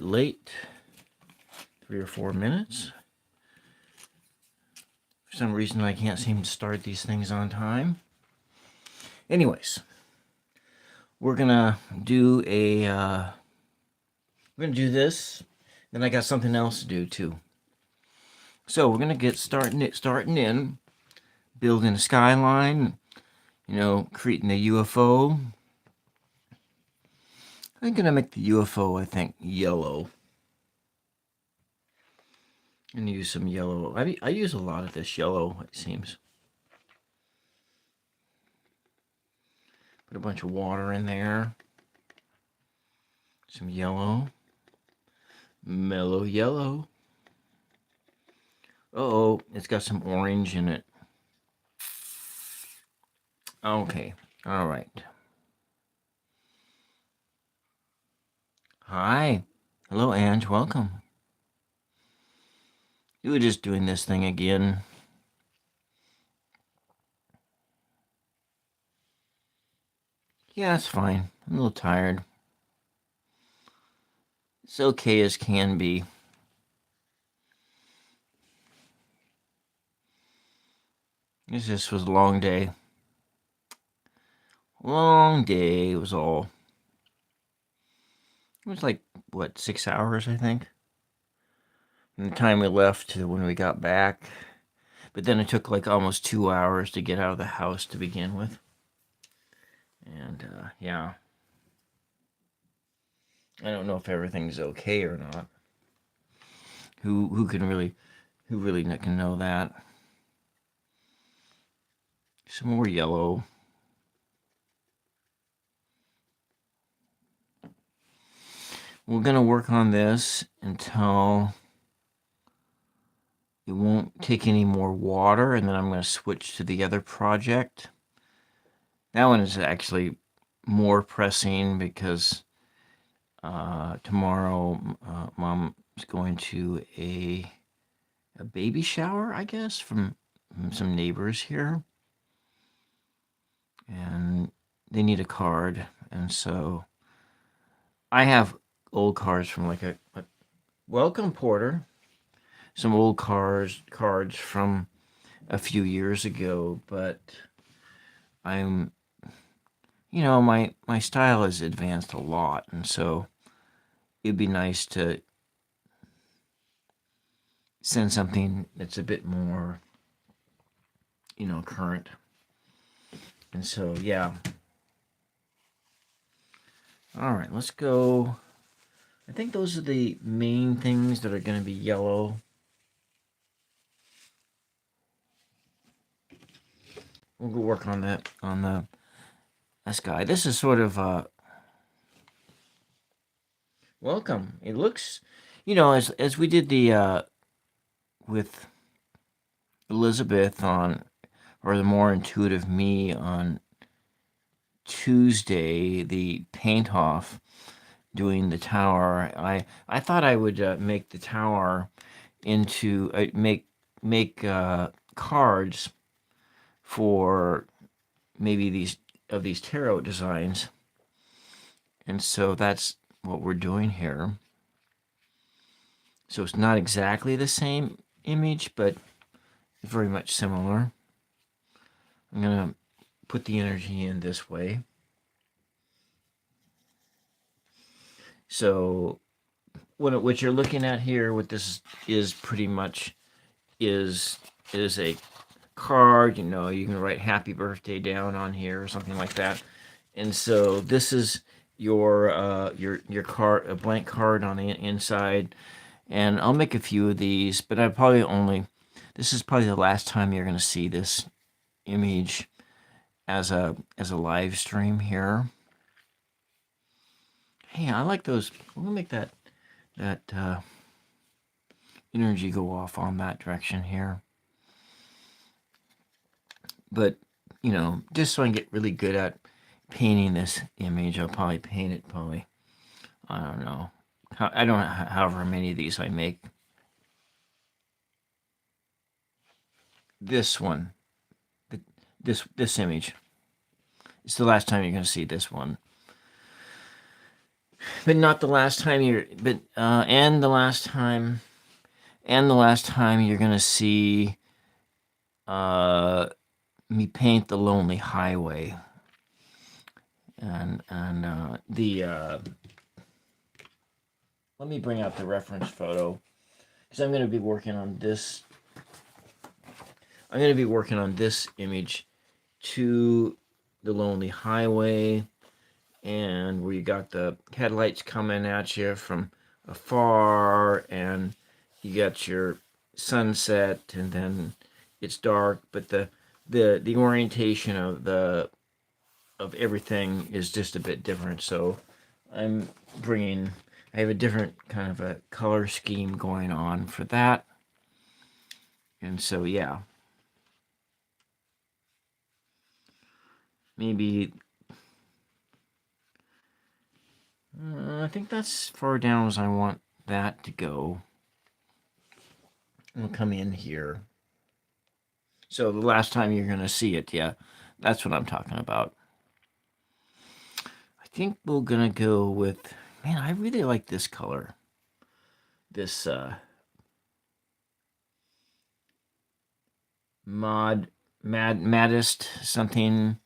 late, 3 or 4 minutes. For some reason, I can't seem to start these things on time. Anyways, we're gonna do this. Then I got something else to do too. So we're gonna get starting in building a skyline. Creating a UFO. I'm gonna make the UFO, I think, yellow. And use some yellow. I use a lot of this yellow, it seems. Put a bunch of water in there. Some yellow. Mellow yellow. Uh-oh, it's got some orange in it. Okay, all right. Hi. Hello, Ange. Welcome. You were just doing this thing again. Yeah, it's fine. I'm a little tired. It's okay as can be. This was a long day. Long day was all. It was like, 6 hours, I think? From the time we left to when we got back. But then it took like almost 2 hours to get out of the house to begin with. And, yeah. I don't know if everything's okay or not. Who really can know that? Some more yellow. We're going to work on this until it won't take any more water, and then I'm going to switch to the other project. That one is actually more pressing because tomorrow Mom's going to a baby shower, I guess, from some neighbors here. And they need a card, and so I have old cards from like a welcome Porter, some old cards from a few years ago, but I'm, my style has advanced a lot, and so it'd be nice to send something that's a bit more, current. And so, yeah. All right, let's go. I think those are the main things that are going to be yellow. We'll go work on that, this guy. This is sort of, welcome. It looks, as we did the, with Elizabeth or the More Intuitive Me on Tuesday, the paint off doing the tower. I thought I would make the tower into make cards for maybe these tarot designs, and so that's what we're doing here. So it's not exactly the same image, but very much similar. I'm gonna put the energy in this way. So what you're looking at here, what this is pretty much is a card. You can write happy birthday down on here or something like that. And so this is your card, a blank card on the inside. And I'll make a few of these, but this is probably the last time you're going to see this image as a live stream here. Hey, I like those. I'm gonna make that energy go off on that direction here. But just so I can get really good at painting this image, I'll probably paint it. I don't know. However many of these I make. This one, this image. It's the last time you're going to see this one. but not the last time you're, but, and the last time you're gonna see, me paint the Lonely Highway. And let me bring out the reference photo, because I'm gonna be working on this. I'm gonna be working on this image to the Lonely Highway, and where you got the headlights coming at you from afar, and you got your sunset, and then it's dark, but the orientation of everything is just a bit different. So I'm bringing, I have a different kind of a color scheme going on for that. And so, yeah, maybe, I think that's far down as I want that to go. We'll come in here. So the last time you're going to see it, yeah, that's what I'm talking about. I think we're going to go with, man, I really like this color. This maddest something,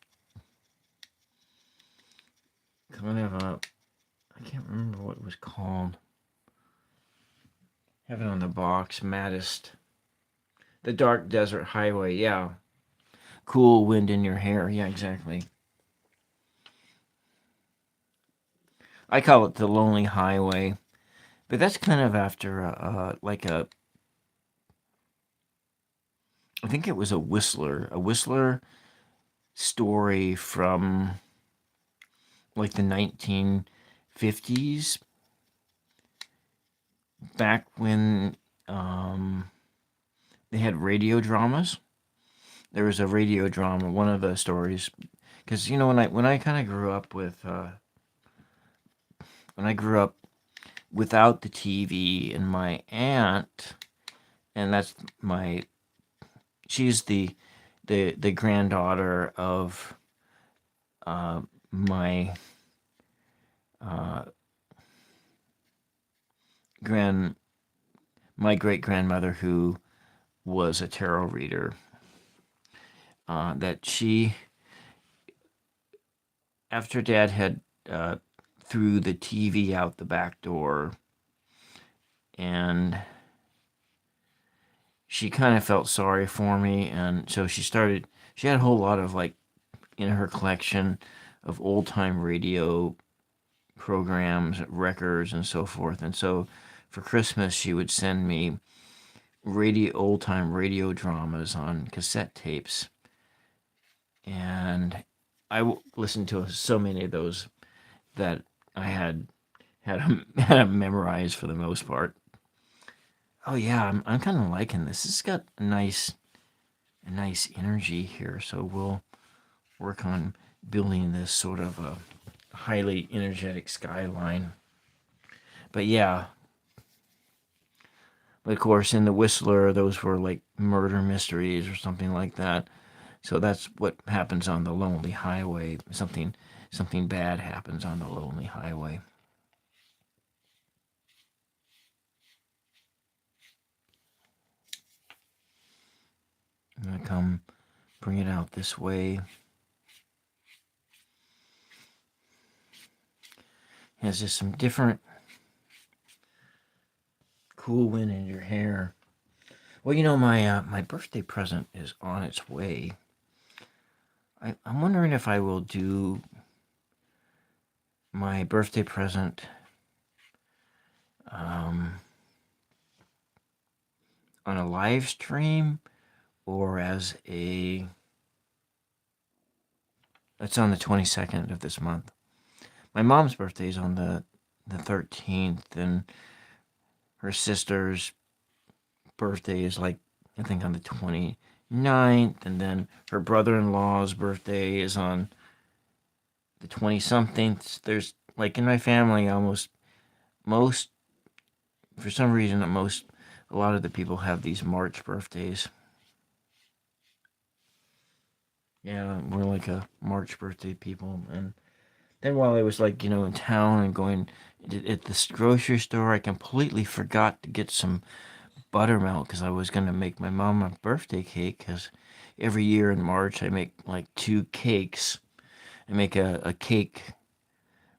kind of a, I can't remember what it was called. Have it on the box, maddest. The Dark Desert Highway, yeah. Cool wind in your hair, yeah, exactly. I call it the Lonely Highway, but that's kind of after like a, I think it was a Whistler story from like the 1950s, back when they had radio dramas. There was a radio drama, one of the stories, because you know when I kind of grew up with when I grew up without the TV, and my aunt, and that's my, she's the granddaughter of my grand my great grandmother, who was a tarot reader. That she, after Dad had threw the TV out the back door, and she kind of felt sorry for me, and so she had a whole lot of, like, in her collection of old time radio programs, records, and so forth. And so for Christmas, she would send me old time radio dramas on cassette tapes, and I listened to so many of those that I had them memorized for the most part. Oh yeah, I'm kind of liking this. It's got a nice energy here, so we'll work on building this sort of a highly energetic skyline. But yeah, but of course in the Whistler, those were like murder mysteries or something like that. So that's what happens on the Lonely Highway. Something bad happens on the Lonely Highway. I'm gonna come bring it out this way. Has just some different cool wind in your hair. Well, you know, my birthday present is on its way. I'm wondering if I will do my birthday present on a live stream, or as a, that's on the 22nd of this month. My mom's birthday is on the 13th, and her sister's birthday is, like, I think on the 29th, and then her brother-in-law's birthday is on the 20-something. There's, like, in my family, most, for some reason, a lot of the people have these March birthdays. Yeah, we're like a March birthday people, and then while I was like, in town and going at this grocery store, I completely forgot to get some buttermilk because I was going to make my mom a birthday cake because every year in March I make like 2 cakes. I make a cake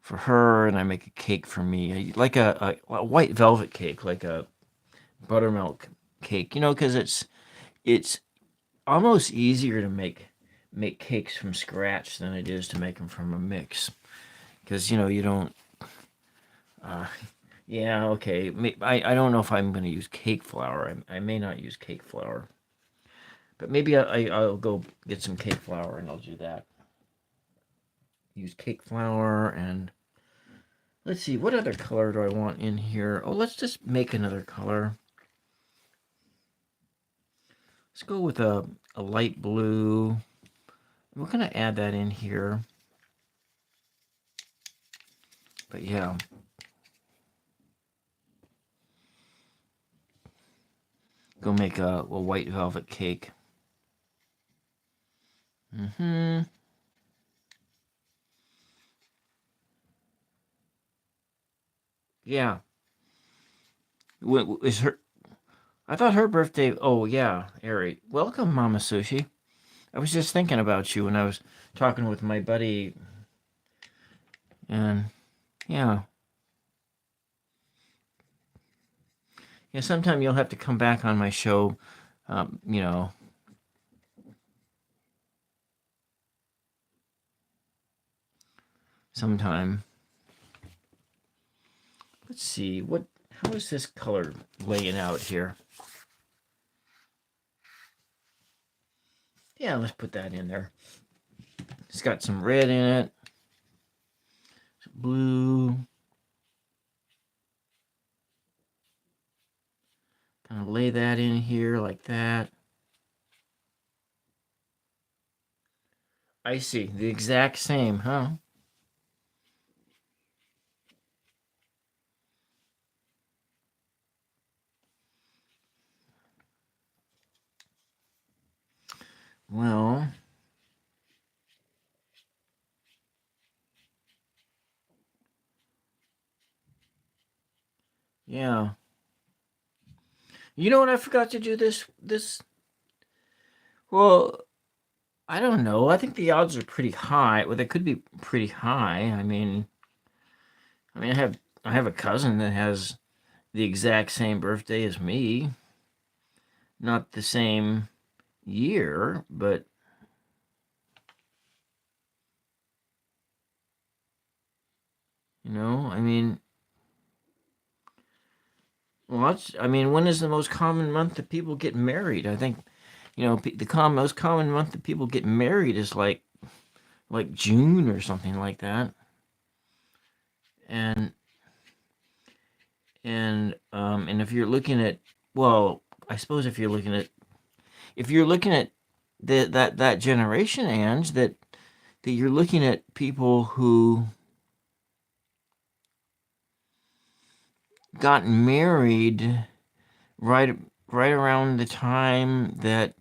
for her and I make a cake for me, like a white velvet cake, like a buttermilk cake, because it's almost easier to make cakes from scratch than it is to make them from a mix because you don't. Uh, yeah, okay. I don't know if I'm going to use cake flour. I may not use cake flour, but maybe I'll go get some cake flour and I'll do that. Use cake flour and let's see, what other color do I want in here? Oh, let's just make another color. Let's go with a light blue. We're going to add that in here. But yeah. Go make a white velvet cake. Mm-hmm. Yeah. Is her... I thought her birthday... Oh, yeah, Ari. Welcome, Mama Sushi. I was just thinking about you when I was talking with my buddy. And, yeah. Yeah, sometime you'll have to come back on my show, you know. Sometime. Let's see. How is this color laying out here? Yeah, let's put that in there. It's got some red in it. Some blue. Kind of lay that in here like that. I see. The exact same, huh? Well, yeah. You know what I forgot to do this well, I don't know. I think the odds are pretty high. Well, they could be pretty high. I mean I have a cousin that has the exact same birthday as me. Not the same year, but I mean, when is the most common month that people get married? I think, most common month that people get married is like June or something like that. And and if you're looking at, well, I suppose if you're looking at that generation, Ange, that you're looking at people who got married right right around the time that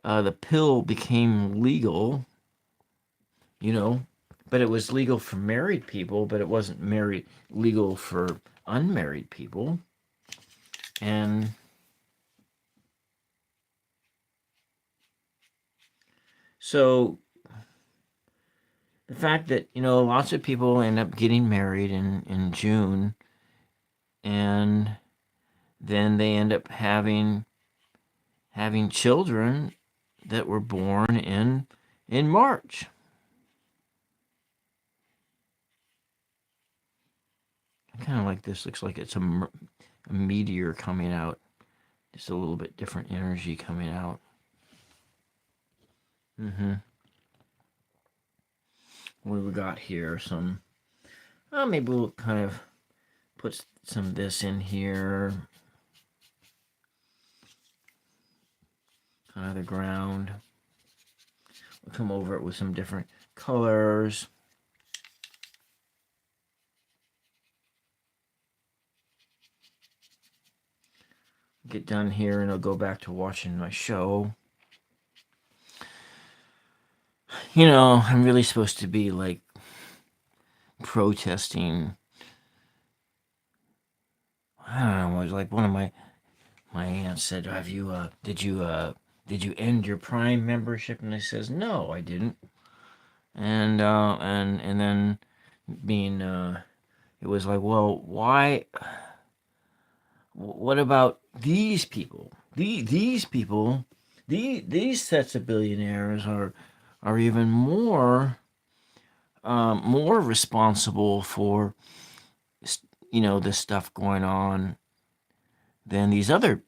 the pill became legal, you know, but it was legal for married people, but it wasn't married legal for unmarried people. And so the fact that, lots of people end up getting married in June and then they end up having children that were born in March. Kind of like this looks like it's a meteor coming out. Just a little bit different energy coming out. Mm-hmm. What do we got here? Maybe we'll kind of put some of this in here. Kind of the ground. We'll come over it with some different colors. Get done here and I'll go back to watching my show. I'm really supposed to be like protesting. I don't know. It was like one of my aunts said, "Have you did you end your Prime membership?" And I says, "No, I didn't." And then being it was like, well, why? What about these people? These people, these sets of billionaires are even more responsible for this stuff going on than these other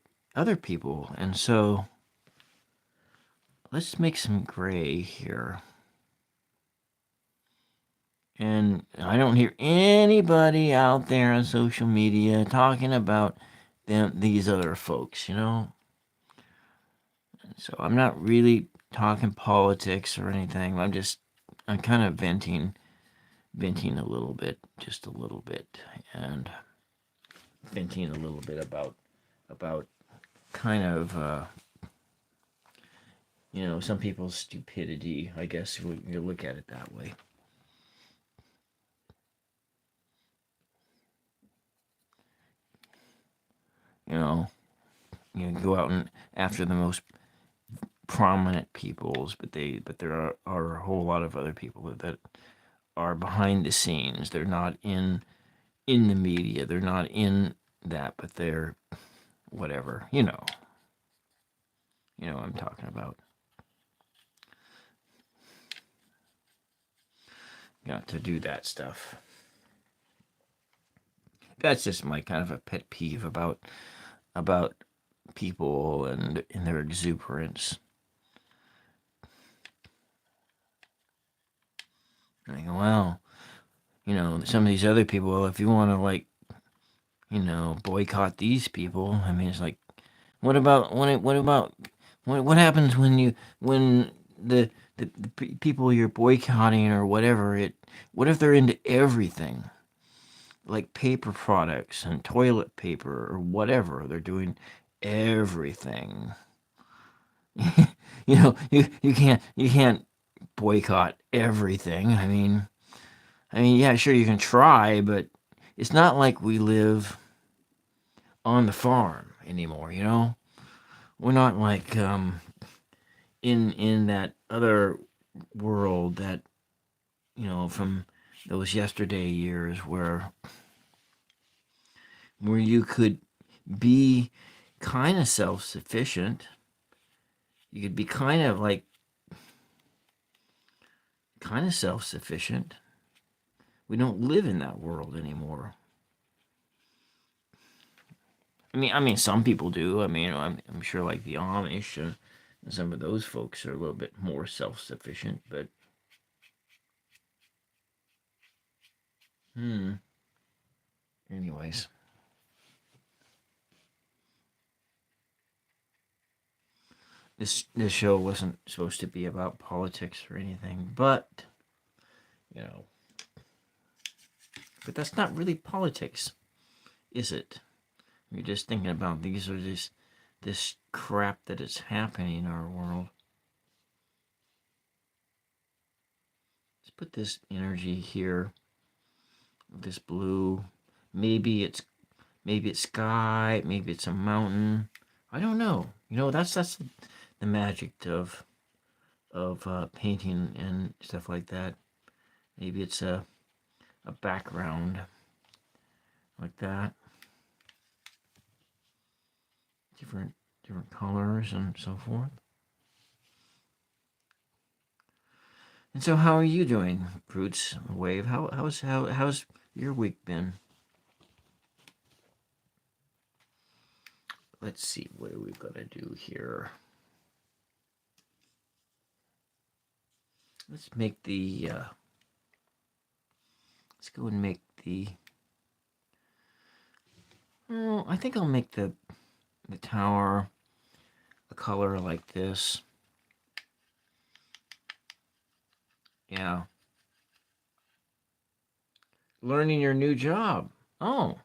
people. And so let's make some gray here. And I don't hear anybody out there on social media talking about these other folks, So I'm not really talking politics or anything. I'm kind of venting a little bit, just a little bit, and venting a little bit about kind of some people's stupidity, I guess you look at it that way. You go out and after the most prominent peoples, but there are a whole lot of other people that are behind the scenes. They're not in the media. They're not in that, but they're whatever. What I'm talking about. Got to do that stuff. That's just my kind of a pet peeve about people and their exuberance. I go, well, some of these other people, well, if you want to boycott these people, I mean, it's like, what happens when the people you're boycotting or whatever, what if they're into everything? Like paper products and toilet paper or whatever. They're doing everything. You can't boycott everything. I mean, yeah, sure you can try, but it's not like we live on the farm anymore. We're not like in that other world that from those yesterday years where you could be kind of self-sufficient. You could be kind of self-sufficient. We don't live in that world anymore. I mean, some people do. I mean, I'm sure like the Amish and some of those folks are a little bit more self-sufficient, but anyways. This show wasn't supposed to be about politics or anything, but but that's not really politics, is it? You're just thinking about these are this crap that is happening in our world. Let's put this energy here. This blue. Maybe it's sky. Maybe it's a mountain. I don't know. That's the magic of painting and stuff like that. Maybe it's a background like that. Different colors and so forth. And so, how are you doing, Fruits Wave? How's your week been? Let's see what are we gonna do here. Let's make the. Let's go and make the. Oh, I think I'll make the tower a color like this. Yeah. Learning your new job. Oh.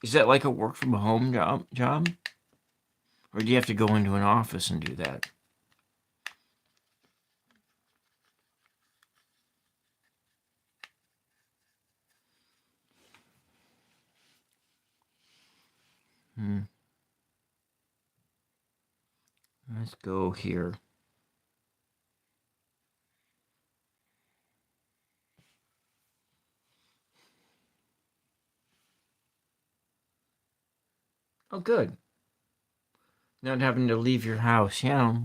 Is that like a work from home job? Or do you have to go into an office and do that? Let's go here. Oh, good. Not having to leave your house. Yeah.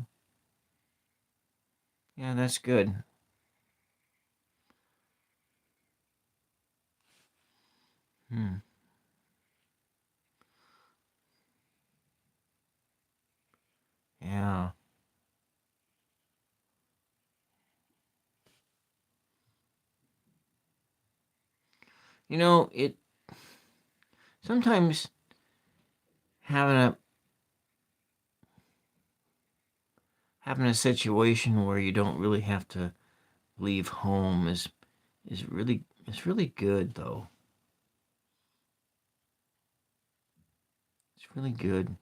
Yeah, that's good. Hmm. Yeah. It sometimes having a having a situation where you don't really have to leave home is really good though. It's really good.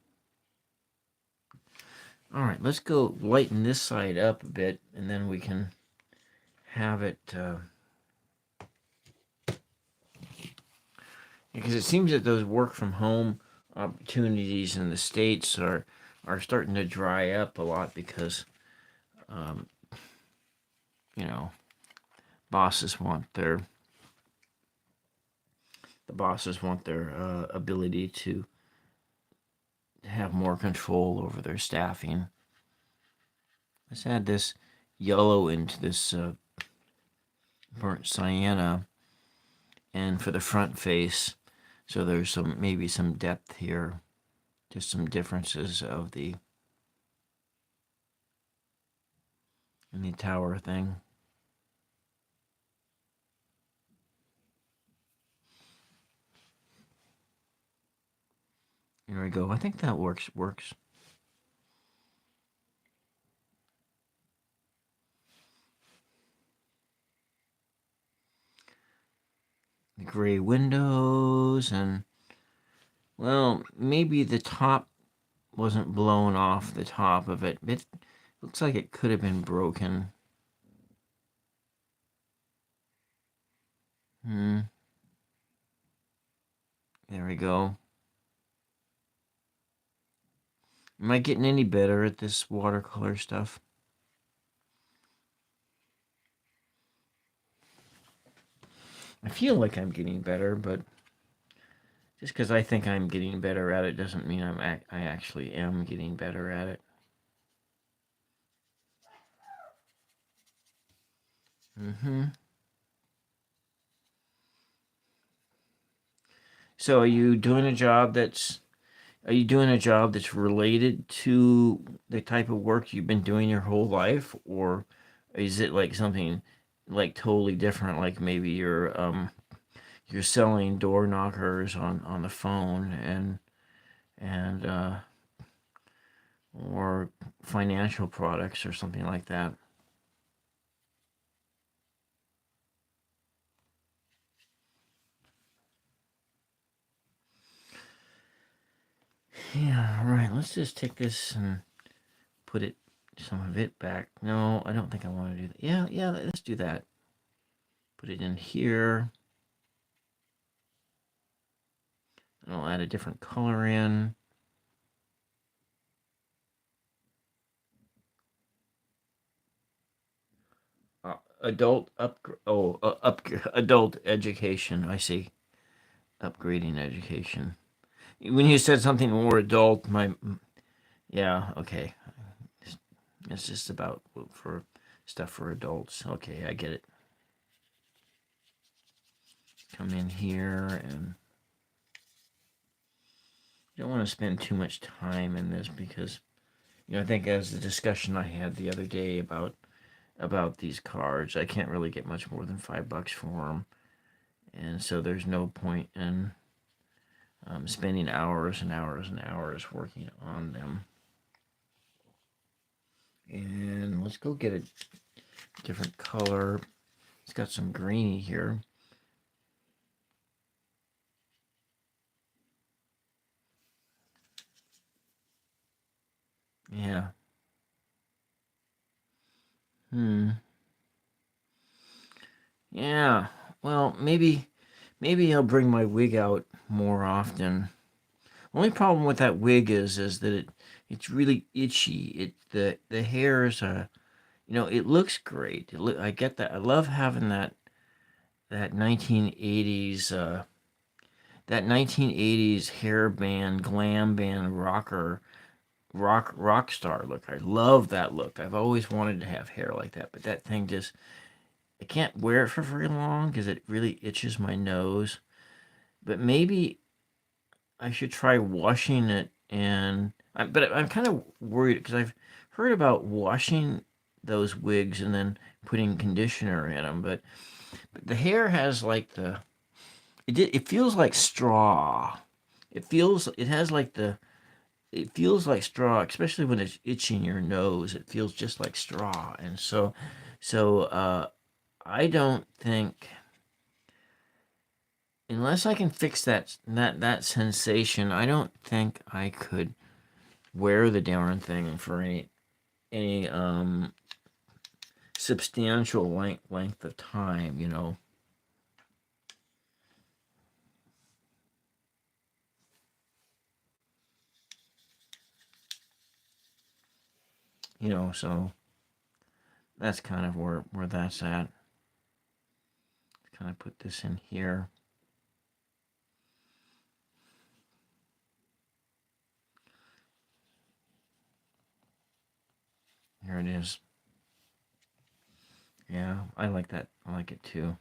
All right, let's go lighten this side up a bit, and then we can have it. Because it seems that those work from home opportunities in the states are starting to dry up a lot because um, you know bosses want their ability to have more control over their staffing. Let's add this yellow into this burnt sienna, and for the front face, so there's maybe some depth here, just some differences of the in the tower thing. Here we go. I think that works. The gray windows, and well, maybe the top wasn't blown off the top of it. It looks like it could have been broken. There we go. Am I getting any better at this watercolor stuff? I feel like I'm getting better, but just because I think I'm getting better at it doesn't mean I actually am getting better at it. Mm-hmm. So are you doing a job that's related to the type of work you've been doing your whole life, or is it like something like totally different? Like maybe you're selling door knockers on the phone and or financial products or something like that. Yeah, right. Let's just take this and put it some of it back. No, I don't think I want to do that. Yeah, yeah, let's do that. Put it in here. And I'll add a different color in. Adult adult education. I see. Upgrading education. When you said something more adult, yeah, okay. It's just about for stuff for adults. Okay, I get it. Come in here, and you don't want to spend too much time in this because I think as the discussion I had the other day about these cards, I can't really get much more than $5 for them, and so there's no point in spending hours and hours and hours working on them. And let's go get a different color. It's got some greeny here. Yeah. Yeah. Well, maybe I'll bring my wig out more often. Only problem with that wig is that it's really itchy. The hairs are, it looks great. I get that. I love having that 1980s that 1980s hair band, glam band rock star look. I love that look. I've always wanted to have hair like that, but that thing just, I can't wear it for very long because it really itches my nose. But maybe I should try washing it, but I'm kind of worried because I've heard about washing those wigs and then putting conditioner in them, but the hair has like it feels like straw. It feels like straw, especially when it's itching your nose. It feels just like straw, and so I don't think, unless I can fix that sensation, I don't think I could wear the darn thing for any substantial length of time. So that's kind of where that's at. Kind of put this in here. Here it is. Yeah, I like that. I like it too.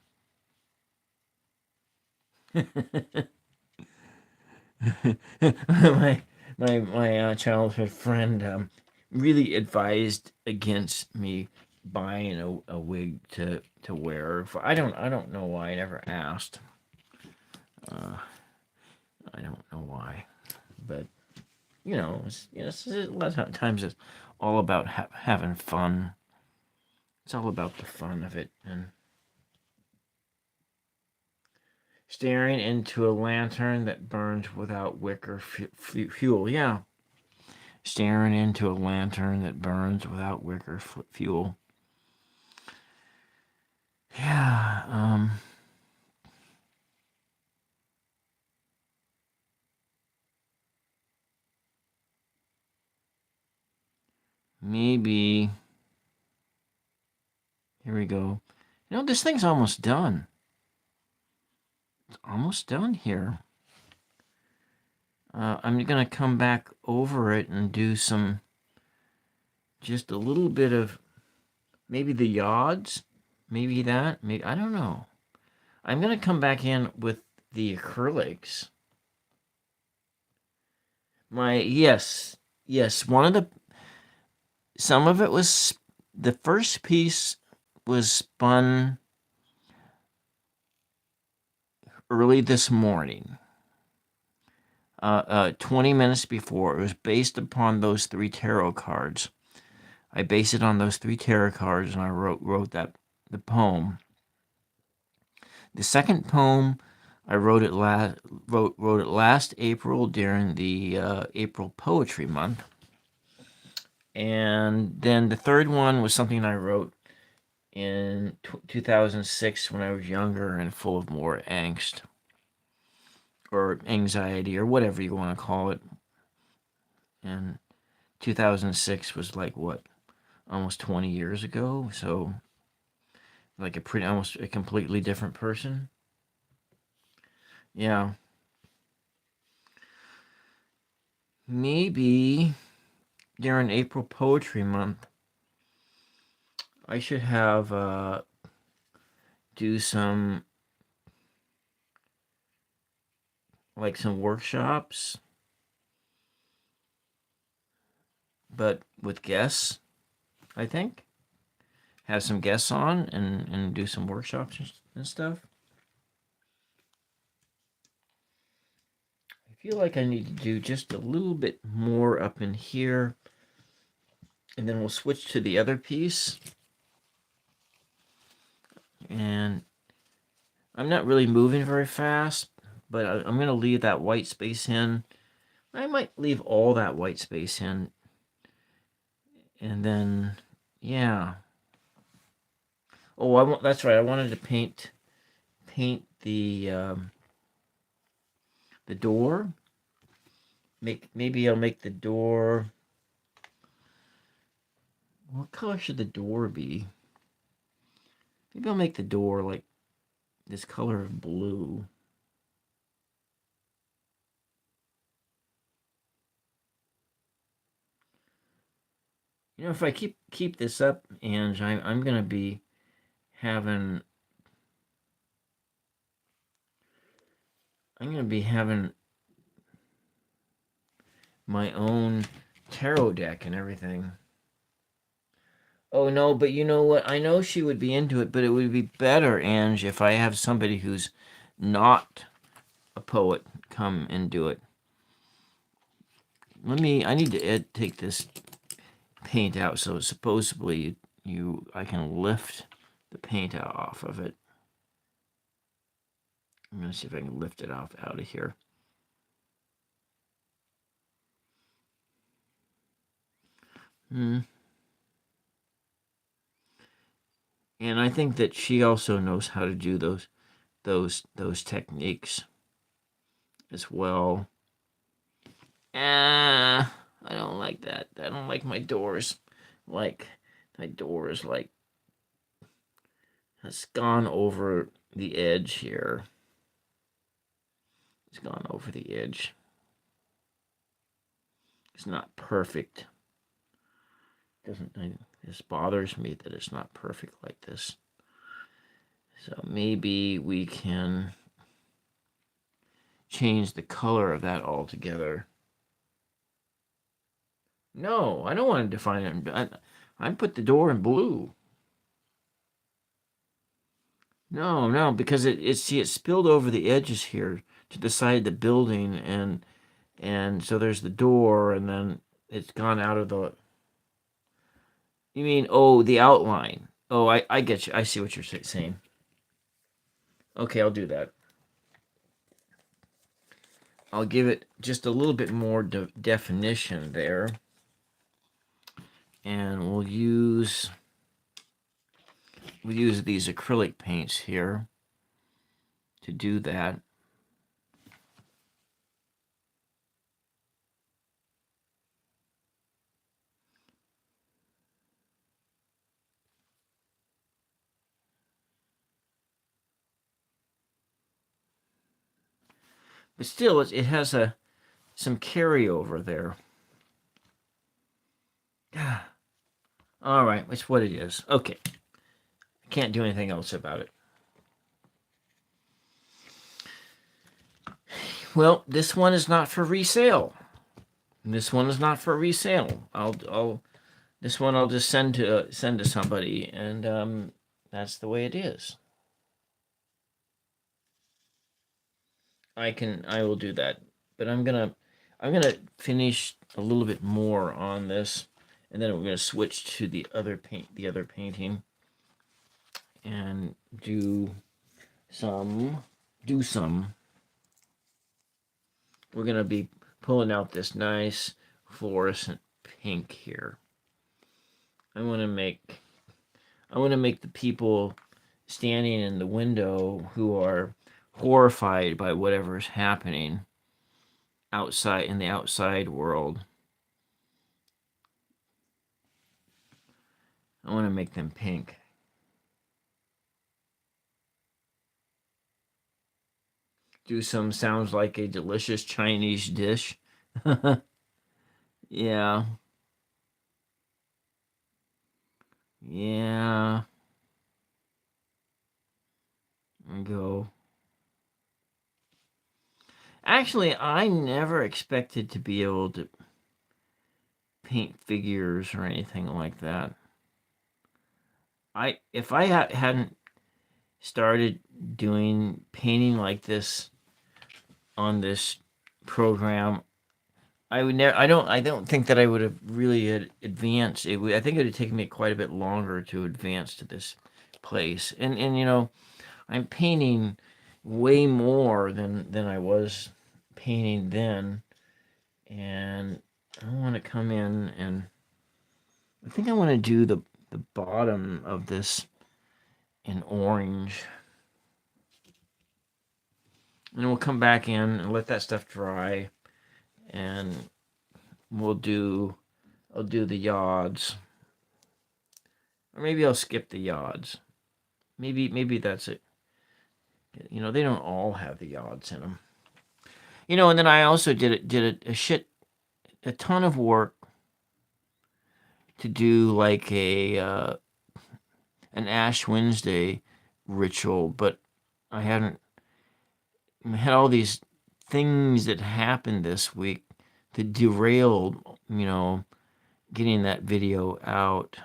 my my childhood friend really advised against me buying a wig to wear. I don't know why. I never asked. Uh, I don't know why, but a lot of times it's all about having fun. It's all about the fun of it and staring into a lantern that burns without wick or fuel. Yeah, staring into a lantern that burns without wick or fuel. Yeah. Maybe. Here we go. This thing's almost done. It's almost done here. I'm gonna come back over it and do just a little bit of maybe the yods, maybe that, maybe I don't know. I'm gonna come back in with the acrylics. Yes, some of it was, the first piece was spun early this morning. 20 minutes before. It was based upon those 3 tarot cards. I based it on those 3 tarot cards, and I wrote the poem. The second poem, I wrote it last April during the April Poetry Month, and then the third one was something I wrote in 2006 when I was younger and full of more angst or anxiety or whatever you want to call it. And 2006 was like what, almost 20 years ago, so like almost a completely different person. Yeah. Maybe during April Poetry Month, I should have do some workshops, but with guests. I think have some guests on and do some workshops and stuff. I feel like I need to do just a little bit more up in here, and then we'll switch to the other piece. And I'm not really moving very fast, but I'm going to leave that white space in. I might leave all that white space in. And then, yeah. Oh, that's right. I wanted to paint the door. maybe I'll make the door. What color should the door be? Maybe I'll make the door like this color of blue. You know, if I keep this up, Ange, I'm gonna be having my own tarot deck and everything. Oh no, but you know what? I know she would be into it, but it would be better, Ange, if I have somebody who's not a poet come and do it. I need to take this paint out, so supposedly I can lift the paint off of it. I'm gonna see if I can lift it out of here. And I think that she also knows how to do those techniques as well. I don't like that. I don't like my doors. Like my doors has gone over the edge here. It's gone over the edge. It's not perfect. This bothers me that it's not perfect like this. So maybe we can change the color of that altogether. No, I don't want to define it. I put the door in blue. No, because it spilled over the edges here to the side of the building, and so there's the door, and then it's gone out of the. You mean, oh, the outline? Oh, I get you. I see what you're saying. Okay, I'll do that. I'll give it just a little bit more definition there, and we'll use these acrylic paints here to do that. But still, it has some carryover there. All right, it's what it is. Okay, I can't do anything else about it. Well, this one is not for resale. This one is not for resale. This one I'll just send to somebody, and that's the way it is. I will do that, but I'm gonna finish a little bit more on this, and then we're gonna switch to the other painting, and do some. We're gonna be pulling out this nice fluorescent pink here. I want to make the people standing in the window who are horrified by whatever is happening outside in the outside world. I want to make them pink. Do some sounds like a delicious Chinese dish. Yeah. Yeah. And go. Actually, I never expected to be able to paint figures or anything like that. If I hadn't started doing painting like this on this program, I would never. I don't think that I would have really advanced. I think it would have taken me quite a bit longer to advance to this place. And you know, I'm painting way more than I was painting then, and I want to come in and I think I want to do the bottom of this in orange. And we'll come back in and let that stuff dry, and I'll do the yods, or maybe I'll skip the yods. Maybe that's it. You know, they don't all have the yods in them. You know, and then I also did a ton of work to do like an Ash Wednesday ritual, but I had all these things that happened this week that derailed, you know, getting that video out.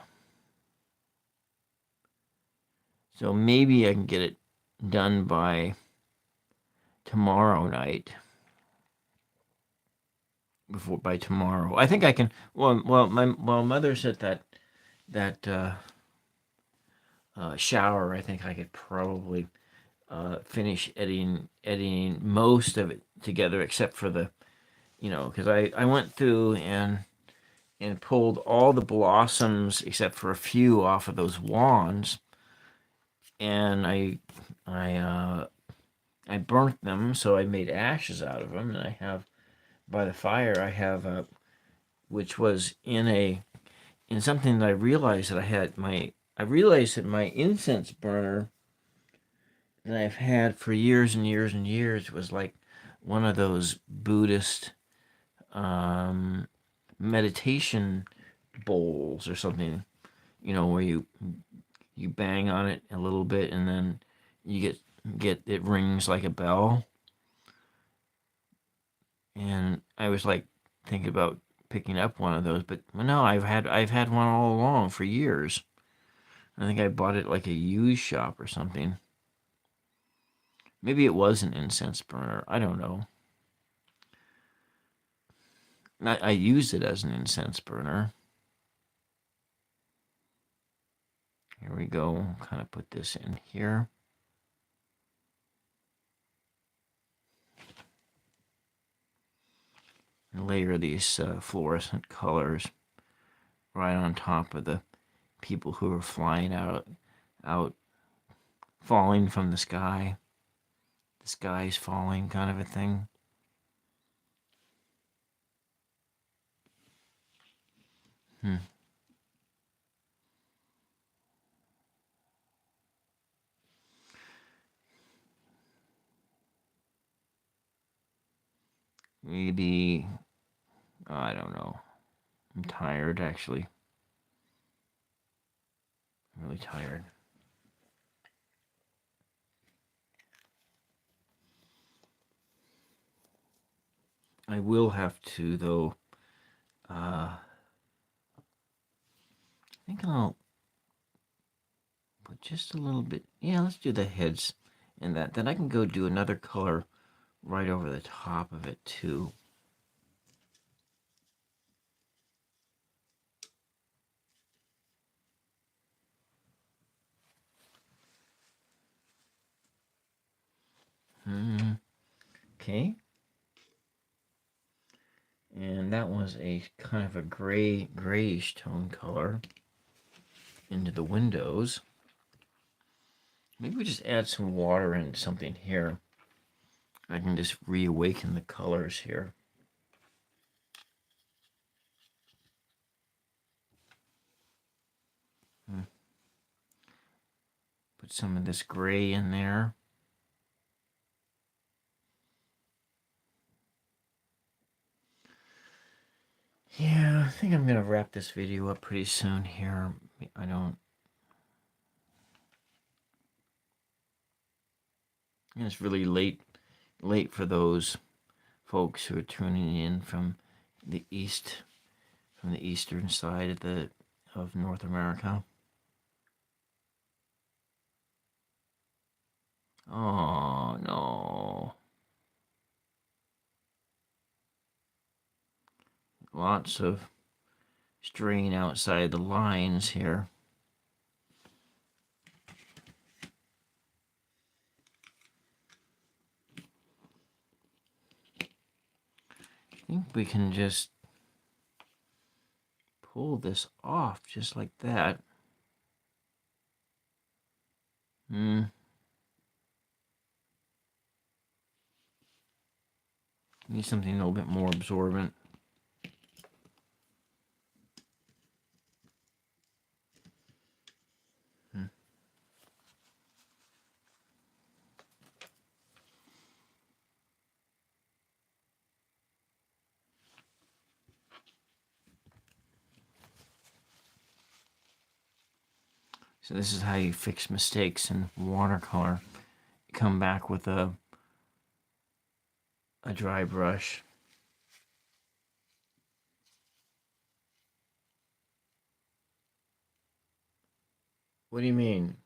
So maybe I can get it done by tomorrow night. By tomorrow, I think I can. My mother's at that shower. I think I could probably finish editing most of it together, except for the, you know, because I went through and pulled all the blossoms except for a few off of those wands, and I burnt them, so I made ashes out of them, and I have by the fire I have which was in something that I realized that I realized that my incense burner that I've had for years and years and years was like one of those Buddhist meditation bowls or something, you know, where you bang on it a little bit and then you get it rings like a bell. And I was like thinking about picking up one of those, but no, I've had one all along for years. I think I bought it like a used shop or something. Maybe it was an incense burner. I don't know. I used it as an incense burner. Here we go. Kind of put this in here. And layer these fluorescent colors right on top of the people who are flying out, falling from the sky. The sky's falling, kind of a thing. Maybe, I don't know. I'm tired, actually. I'm really tired. I will have to, though. I think I'll put just a little bit. Yeah, let's do the heads and that. Then I can go do another color right over the top of it, too. Okay. And that was a kind of a grayish tone color into the windows. Maybe we just add some water and something here. I can just reawaken the colors here. Put some of this gray in there. Yeah, I think I'm going to wrap this video up pretty soon here. It's really late for those folks who are tuning in from the eastern side of North America. Oh, no. Lots of straying outside the lines here. I think we can just pull this off just like that. Need something a little bit more absorbent. So this is how you fix mistakes in watercolor. You come back with a dry brush. What do you mean?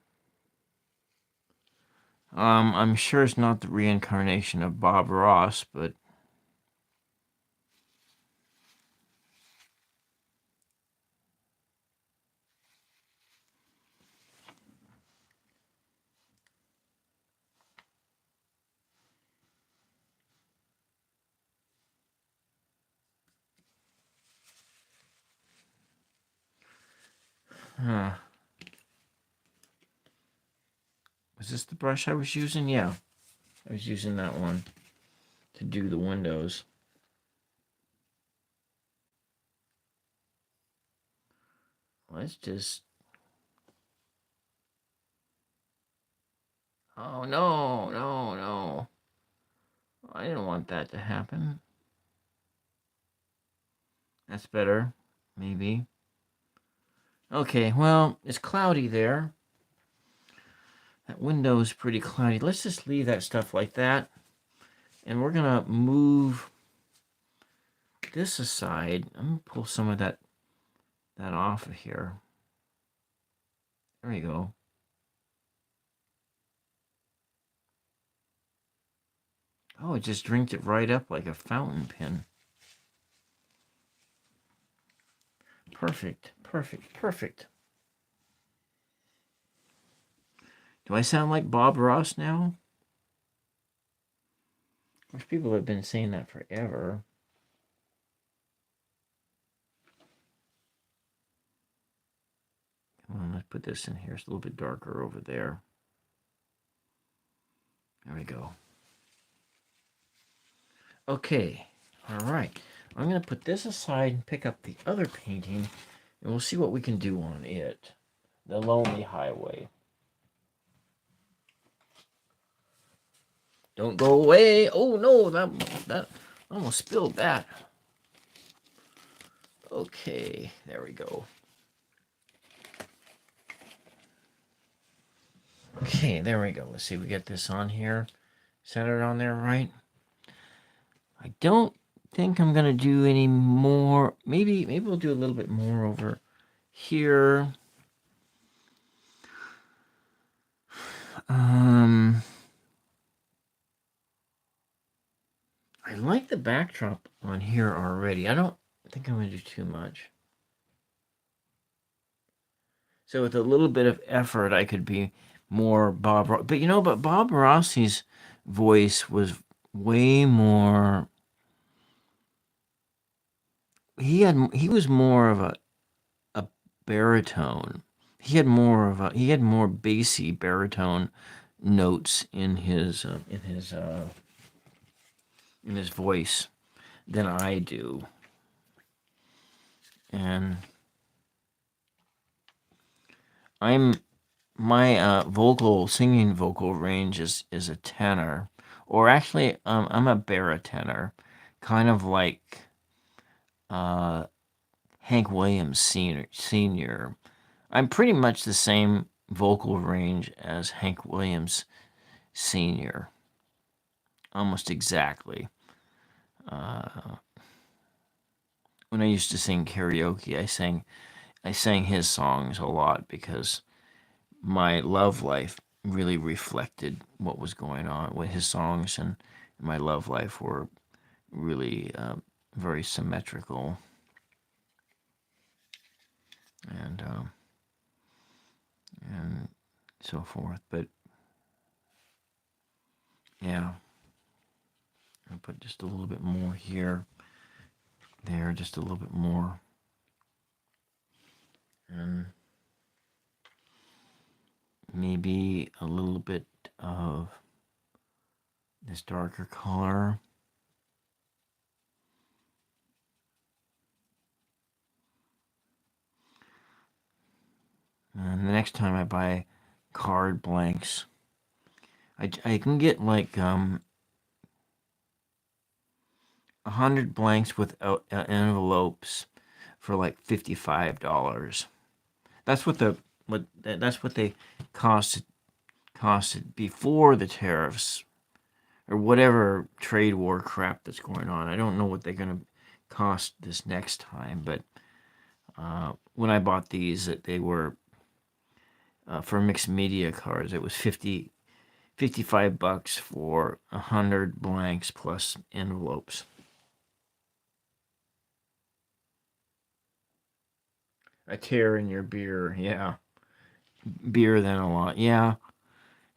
I'm sure it's not the reincarnation of Bob Ross, but huh. Was this the brush I was using? Yeah, I was using that one to do the windows. Let's just... Oh, no, no, no. I didn't want that to happen. That's better, maybe. Okay, well, it's cloudy there. That window is pretty cloudy. Let's just leave that stuff like that. And we're going to move this aside. I'm going to pull some of that off of here. There we go. Oh, it just drinked it right up like a fountain pen. Perfect, perfect, perfect. Do I sound like Bob Ross now? Of course, people have been saying that forever. Come on, let's put this in here. It's a little bit darker over there. There we go. Okay, all right. I'm going to put this aside and pick up the other painting, and we'll see what we can do on it. The Lonely Highway. Don't go away. Oh, no, that almost spilled that. Okay, there we go. Okay, there we go. Let's see, we get this on here. Centered on there, right? I don't think I'm going to do any more. Maybe we'll do a little bit more over here. I like the backdrop on here already. I don't think I'm going to do too much. So with a little bit of effort, I could be more Bob Ross. But but Bob Rossi's voice was way more... He was more of a baritone. He had more bassy baritone notes in his voice than I do. And my singing vocal range is a tenor, or actually I'm a baritone, kind of like Hank Williams Sr. I'm pretty much the same vocal range as Hank Williams Sr. Almost exactly. When I used to sing karaoke, I sang his songs a lot because my love life really reflected what was going on with his songs, and my love life were really very symmetrical. And so forth. But yeah, I'll put just a little bit more here, there, just a little bit more. And maybe a little bit of this darker color. next time I buy card blanks. I can get like 100 blanks with envelopes for like $55. That's what that's what they costed before the tariffs or whatever trade war crap that's going on. I don't know what they're going to cost this next time, but when I bought these, they were for mixed media cards. It was $55 for 100 blanks plus envelopes. A tear in your beer, yeah. Beer then a lot, yeah.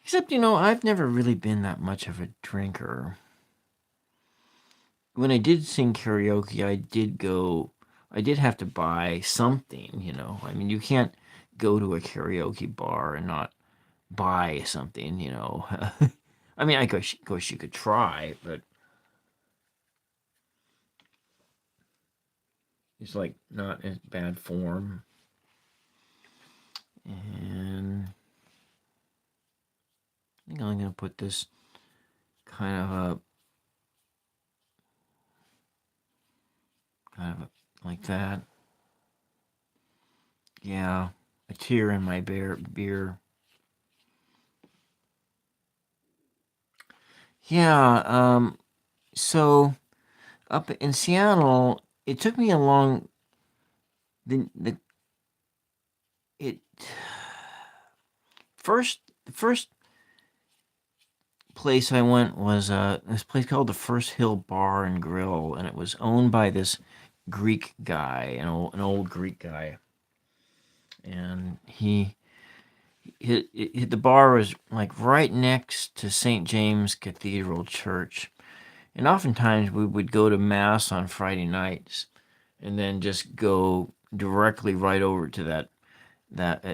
Except, I've never really been that much of a drinker. When I did sing karaoke, I did have to buy something. I mean, you can't go to a karaoke bar and not buy something. I mean, I guess you could try, but it's like not in bad form. And I think I'm going to put this kind of like that. Yeah, a tear in my beer. Yeah, so up in Seattle, it took me a long the it the first place I went was this place called the First Hill Bar and Grill, and it was owned by this Greek guy, an old Greek guy, and the bar was like right next to St. James Cathedral Church, and oftentimes we would go to mass on Friday nights, and then just go directly right over to that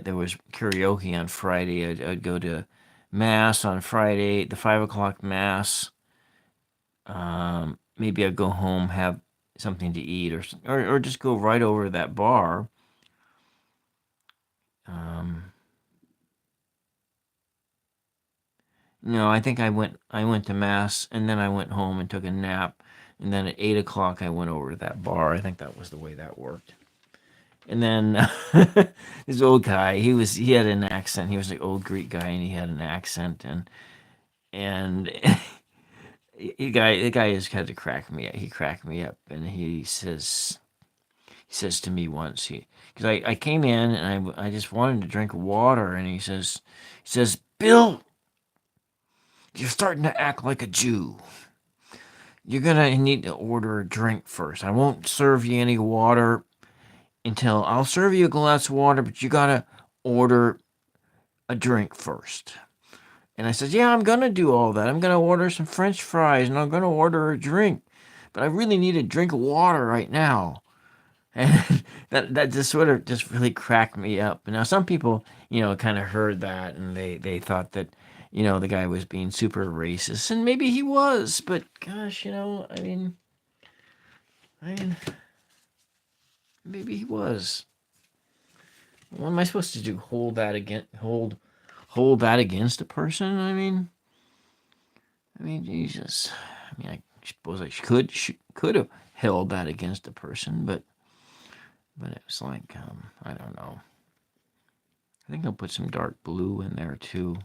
there was karaoke on Friday. I'd go to mass on Friday, the 5 o'clock mass. Maybe I'd go home, have something to eat, or just go right over to that bar. No, I think I went to mass, and then I went home and took a nap, and then at 8 o'clock I went over to that bar. I think that was the way that worked. And then this old guy, he had an accent. He was an old Greek guy, and he had an accent, and the guy just had to crack me. He cracked me up, and he says to me once, because I came in and I just wanted to drink water, and he says, Bill, you're starting to act like a Jew. You're gonna need to order a drink first. I won't serve you any water until I'll serve you a glass of water, but you gotta order a drink first. And I said, yeah, I'm gonna do all that. I'm gonna order some French fries and I'm gonna order a drink, but I really need a drink of water right now. And that just sort of just really cracked me up. And now some people, kind of heard that and they thought that, the guy was being super racist, and maybe he was, but gosh, I mean, maybe he was. What am I supposed to do? Hold that against a person? I mean, Jesus. I suppose I could have held that against a person, but it was like, I don't know. I think I'll put some dark blue in there too.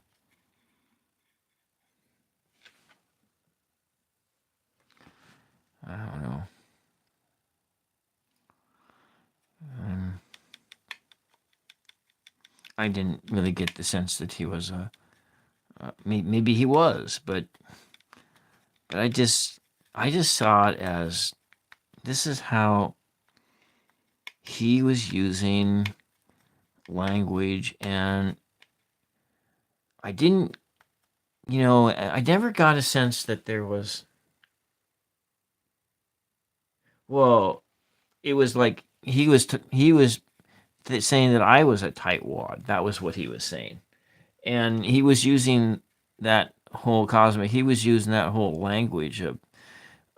I don't know. I didn't really get the sense that he was maybe he was, but I just saw it as this is how he was using language, and I didn't, I never got a sense that there was. Well, it was like he was saying that I was a tightwad. That was what he was saying, and he was using that whole cosmic. He was using that whole language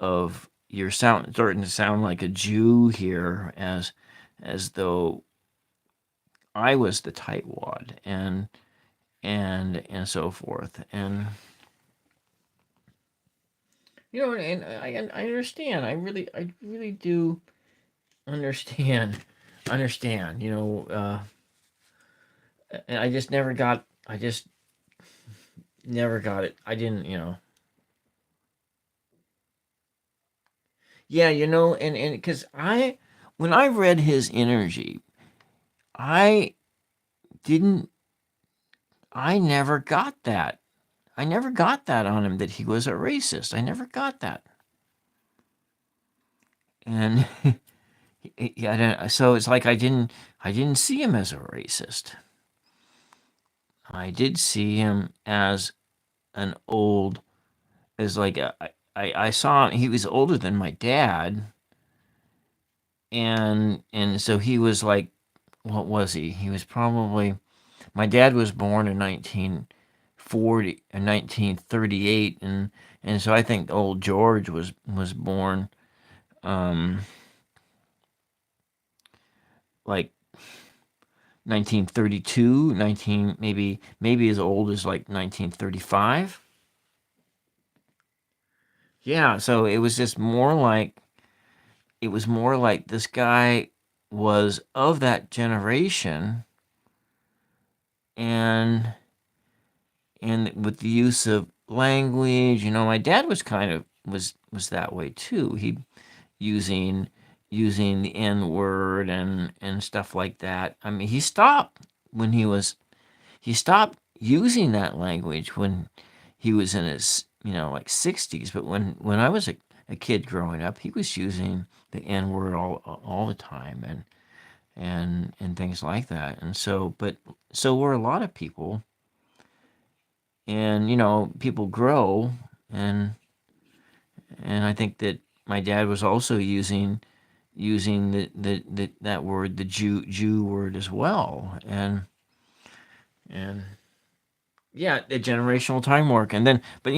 of you're starting to sound like a Jew here, as though I was the tightwad, and so forth. And and I understand. I really do understand. And I just never got it. I didn't. Yeah, and because when I read his energy, I didn't. I never got that. I never got that on him that he was a racist. I never got that. And yeah, so it's like I didn't see him as a racist. I did see him as an old, as like I saw him, he was older than my dad, and so he was like, what was he? He was probably, my dad was born in 1940 and 1938, and so I think old George was born um like 1932, 19, maybe as old as like 1935. Yeah, so it was more like this guy was of that generation, and with the use of language, my dad was kind of was that way too. He using using the N word and stuff like that. I mean, when he stopped using that language when he was in his like 60s, but when I was a kid growing up, he was using the N word all the time, and things like that. And so were a lot of people, and people grow, and I think that my dad was also using that word, the Jew word as well, and yeah, the generational time work. And then, but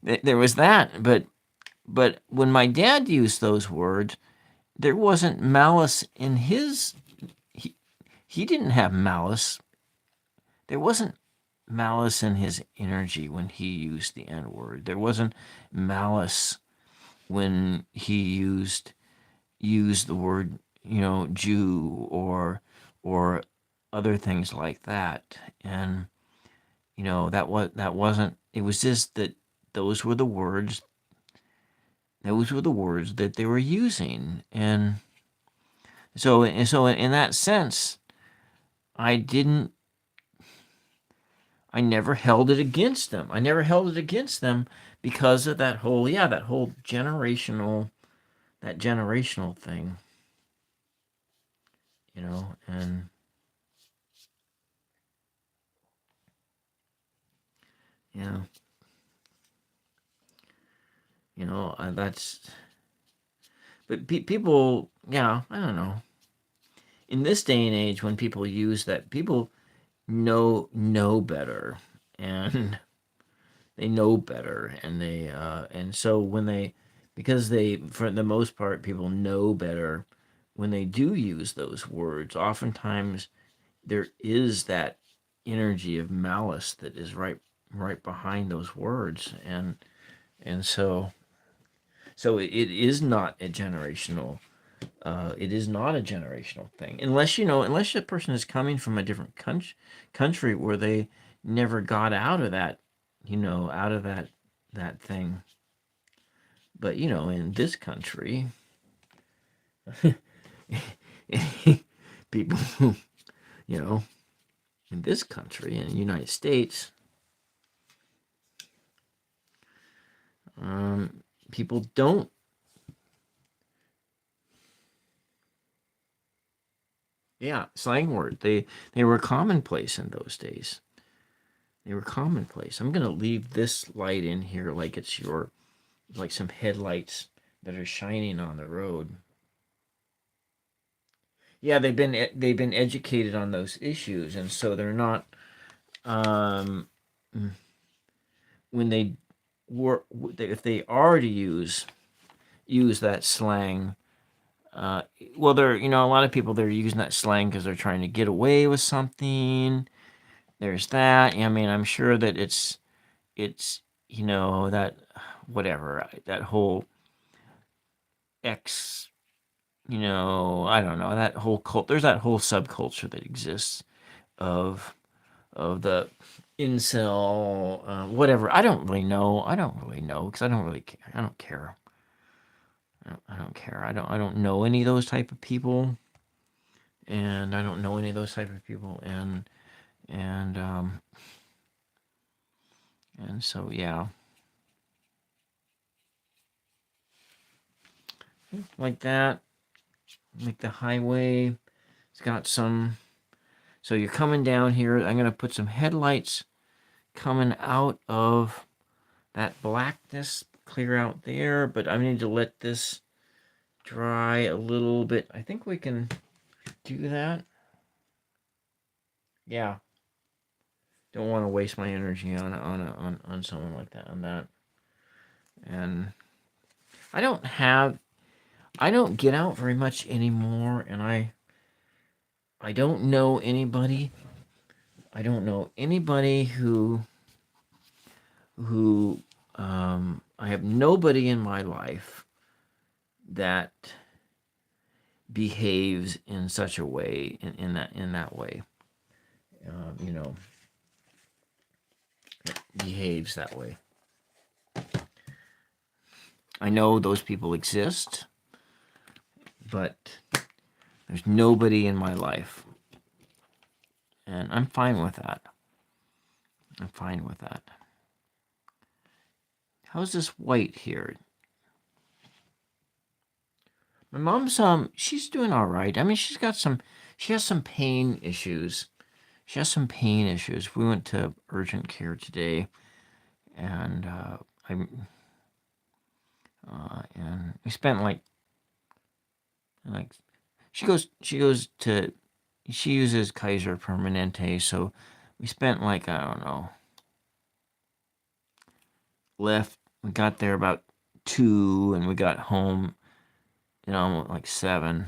there was that. But when my dad used those words, there wasn't malice in his. He didn't have malice. There wasn't malice in his energy when he used the N word. There wasn't malice when he used the word, Jew, or other things like that. And that wasn't. It was just that those were the words. Those were the words that they were using, and so in that sense, I didn't. I never held it against them. I never held it against them because of that whole generational thing, and you know, that's. But people, yeah, I don't know. In this day and age, when people use that, people know better, and they know better, and and so when they, because they, for the most part, people know better, when they do use those words, oftentimes there is that energy of malice that is right behind those words, and so it is not a generational. It is not a generational thing, unless the person is coming from a different country where they never got out of that, out of that thing. But in this country, people, you know, in this country, in the United States, people don't. Yeah, slang word. They were commonplace in those days. They were commonplace. I'm gonna leave this light in here like it's like some headlights that are shining on the road. Yeah, they've been educated on those issues, and so they're not. Um, when they were, if they are to use that slang, uh, well, they're a lot of people they're using that slang because they're trying to get away with something. There's that. I mean, I'm sure that it's that whatever that whole X. I don't know that whole cult. There's that whole subculture that exists of the incel, whatever. I don't really know. I don't really know because I don't really care. I don't care. I don't care. I don't know any of those type of people, and I don't know any of those type of people, and and so yeah, like that, like the highway. It's got some. So you're coming down here. I'm gonna put some headlights coming out of that blackness clear out there, but I need to let this dry a little bit. I think we can do that. Yeah. Don't want to waste my energy on someone like that on that. And I don't have I don't get out very much anymore, and I don't know anybody. I don't know anybody who I have nobody in my life that behaves in such a way in that way. You know, behaves that way. I know those people exist, but there's nobody in my life, and I'm fine with that. I'm fine with that. How's this white here? My mom's she's doing all right. I mean, she has some pain issues. She has some pain issues. We went to urgent care today, and and we spent like she uses Kaiser Permanente, so we spent like I don't know. We got there about 2, and we got home, like 7.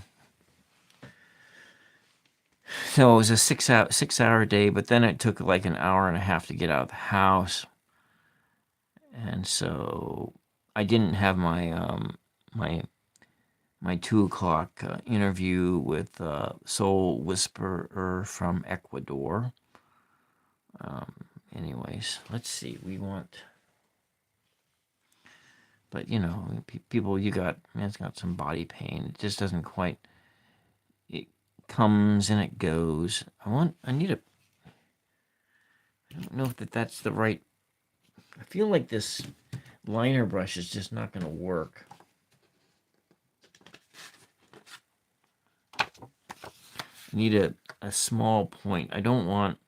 So it was a 6-hour day, but then it took like an hour and a half to get out of the house, and so I didn't have my 2 o'clock interview with Soul Whisperer from Ecuador. Anyways, let's see. But people, man's got some body pain. It just doesn't quite. It comes and it goes. I need a. I don't know if that's the right. I feel like this liner brush is just not going to work. I need a small point. I don't want.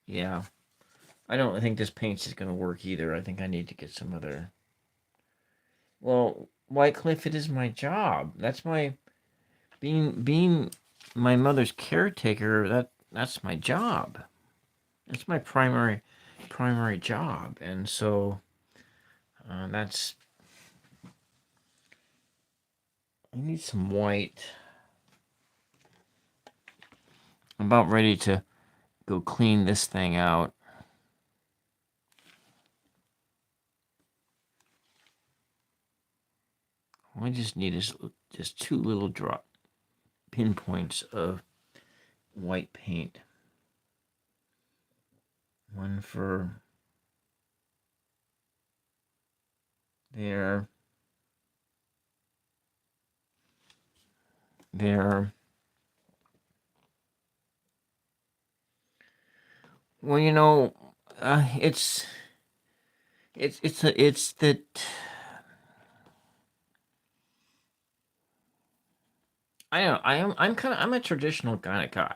Yeah. I don't think this paint's is going to work either. I think I need to get some other. Well, Wycliffe, it is my job. That's my being my mother's caretaker. That's my job. That's my primary job, and so that's. I need some white. I'm about ready to go clean this thing out. All I just need is just 2 little pinpoints of white paint. One for there. There. Well, it's that I don't know, I'm a traditional kind of guy.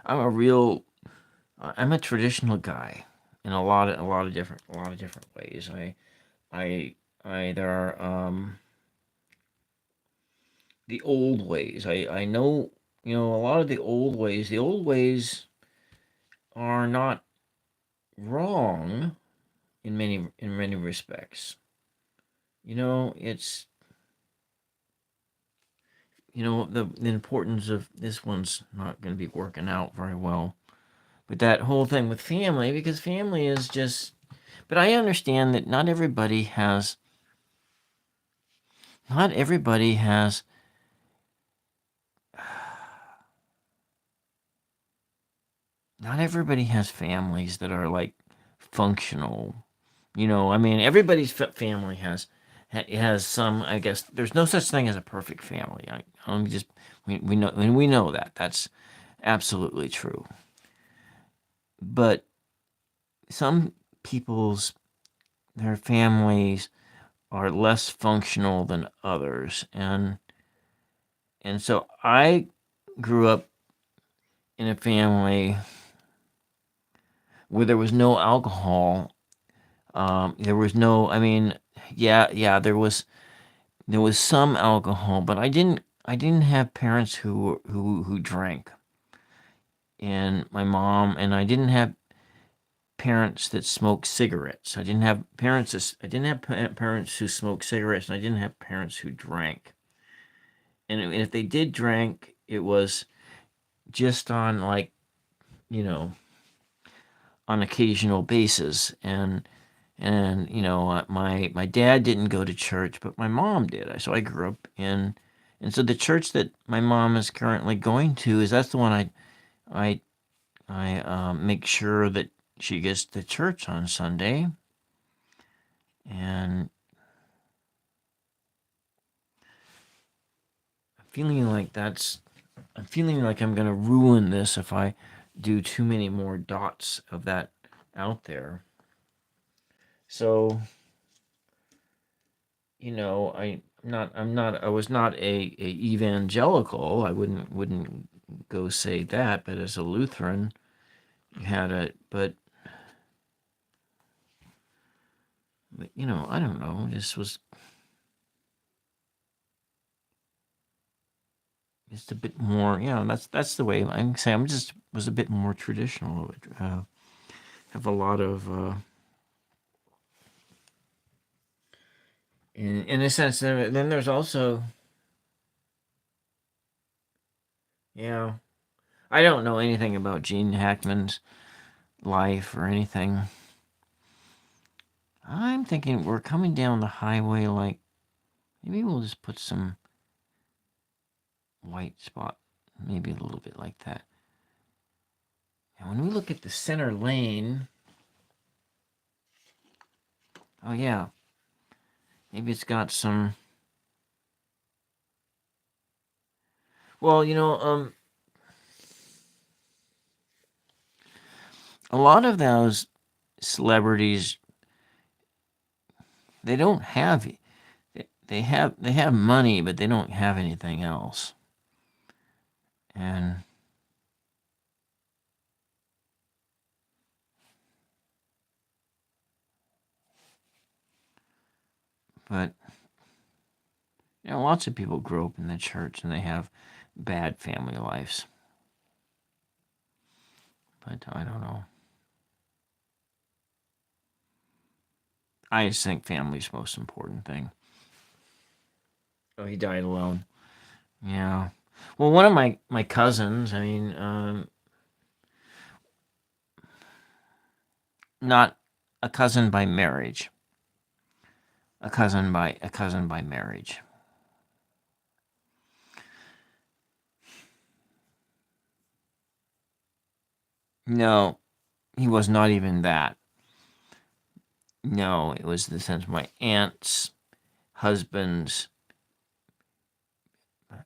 I'm a traditional guy in a lot of different ways. I there are the old ways. I know a lot of the old ways. The old ways are not wrong in many respects. It's the importance of this one's not going to be working out very well. But that whole thing with family, because family is just. But I understand that not everybody has. Not everybody has. Not everybody has families that are like functional. I mean, everybody's family has some. I guess there's no such thing as a perfect family. I'm just we know that that's absolutely true. But some people's their families are less functional than others, and so I grew up in a family where there was no alcohol. There was no. I mean, yeah, there was some alcohol, but I didn't have parents who drank, and my mom and I didn't have parents that smoked cigarettes. I didn't have parents who smoked cigarettes, and I didn't have parents who drank. And if they did drink, it was just on like you know on occasional basis. And my dad didn't go to church, but my mom did. So I grew up in, and so the church that my mom is currently going to is that's the one I make sure that she gets to church on Sunday, and feeling like that's I'm feeling like I'm gonna ruin this if I do too many more dots of that out there. So I was not a evangelical. I wouldn't go say that, but as a Lutheran, you had a but I don't know. This was just a bit more. That's the way I can say. I'm just was a bit more traditional. Have a lot of in a sense. Then there's also yeah. I don't know anything about Gene Hackman's life or anything. I'm thinking we're coming down the highway. Like maybe we'll just put some white spot, maybe a little bit like that. And when we look at the center lane, oh yeah, maybe it's got some. Well, a lot of those celebrities, they don't have. They have money, but they don't have anything else. And but lots of people grow up in the church and they have bad family lives. But I don't know. I just think family's the most important thing. Oh, he died alone. Yeah. Well, one of my cousins. I mean, not a cousin by marriage. A cousin by marriage. No, he was not even that. No, it was the sense of my aunt's husband's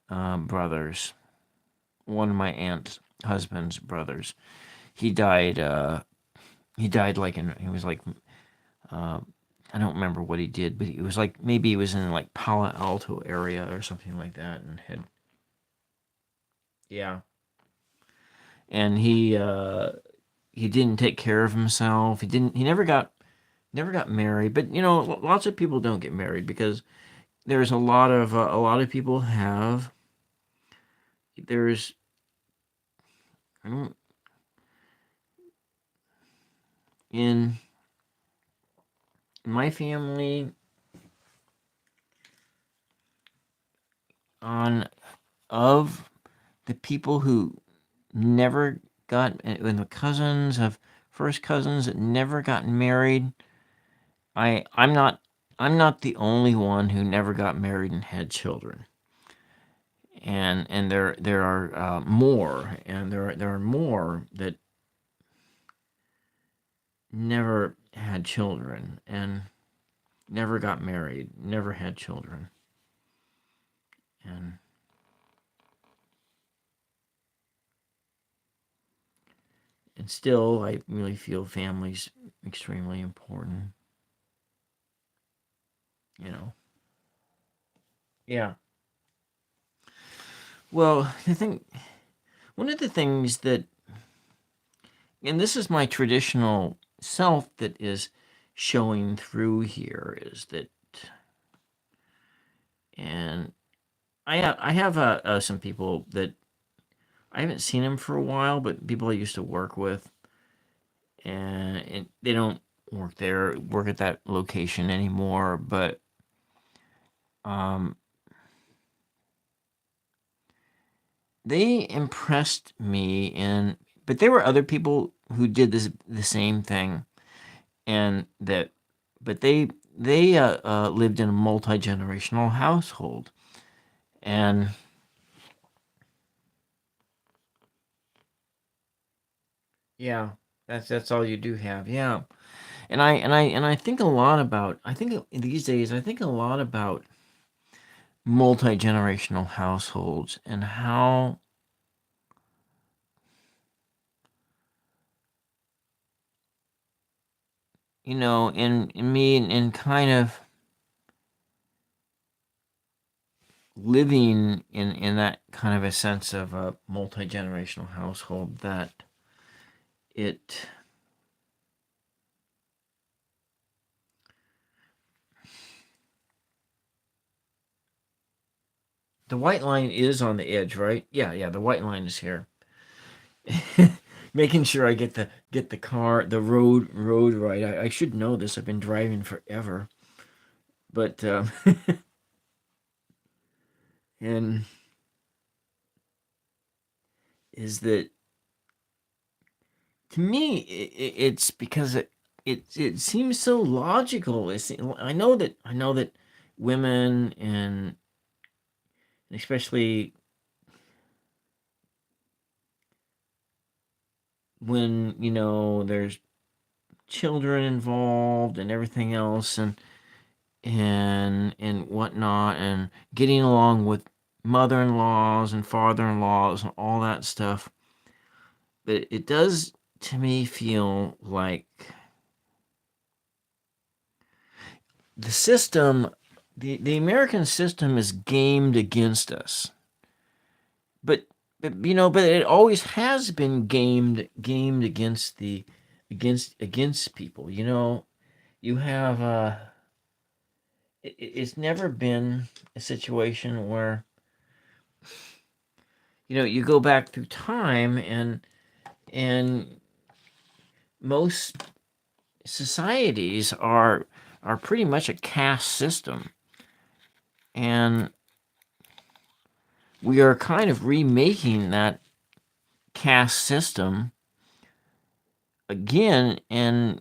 brothers. One of my aunt's husband's brothers. He died. He died like in. He was like. Uh, I don't remember what he did, but it was like maybe he was in like Palo Alto area or something like that, and had yeah. And he didn't take care of himself. He didn't. He never got married. But lots of people don't get married because there's a lot of people have there's I don't in my family on of the people who never got, when the cousins of first cousins that never got married, I'm not the only one who never got married and had children. And there are more, and there are more that never had children and never got married, never had children. And still, I really feel family's extremely important. You know. Yeah. Well, one of the things that, and this is my traditional self that is showing through here, is that, and I have some people that I haven't seen them for a while, but people I used to work with, and they don't work at that location anymore, but um, they impressed me. But there were other people who did the same thing, and that, but they lived in a multi-generational household, and yeah, that's all you do have, yeah. And I think a lot about, I think these days I think a lot about multi-generational households and how, in me, and kind of living in that kind of a sense of a multi-generational household, that it the white line is on the edge, right? Yeah, the white line is here. Making sure I get the car, the road right. I should know this. I've been driving forever, but and is that, to me, it's because it seems so logical. I know that women, and especially when there's children involved and everything else, and whatnot, and getting along with mother-in-laws and father-in-laws and all that stuff. But it does, to me, feel like the system, the American system, is gamed against us. But but it always has been gamed against against people. You have it's never been a situation where you go back through time, and most societies are pretty much a caste system, and we are kind of remaking that caste system again, and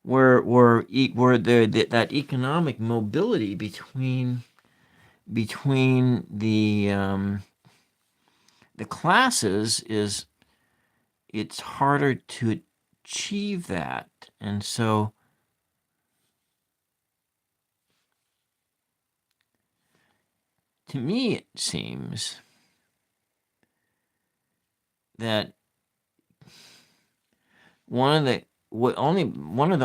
where that economic mobility between the classes is, it's harder to achieve that. And so, to me, it seems that one of the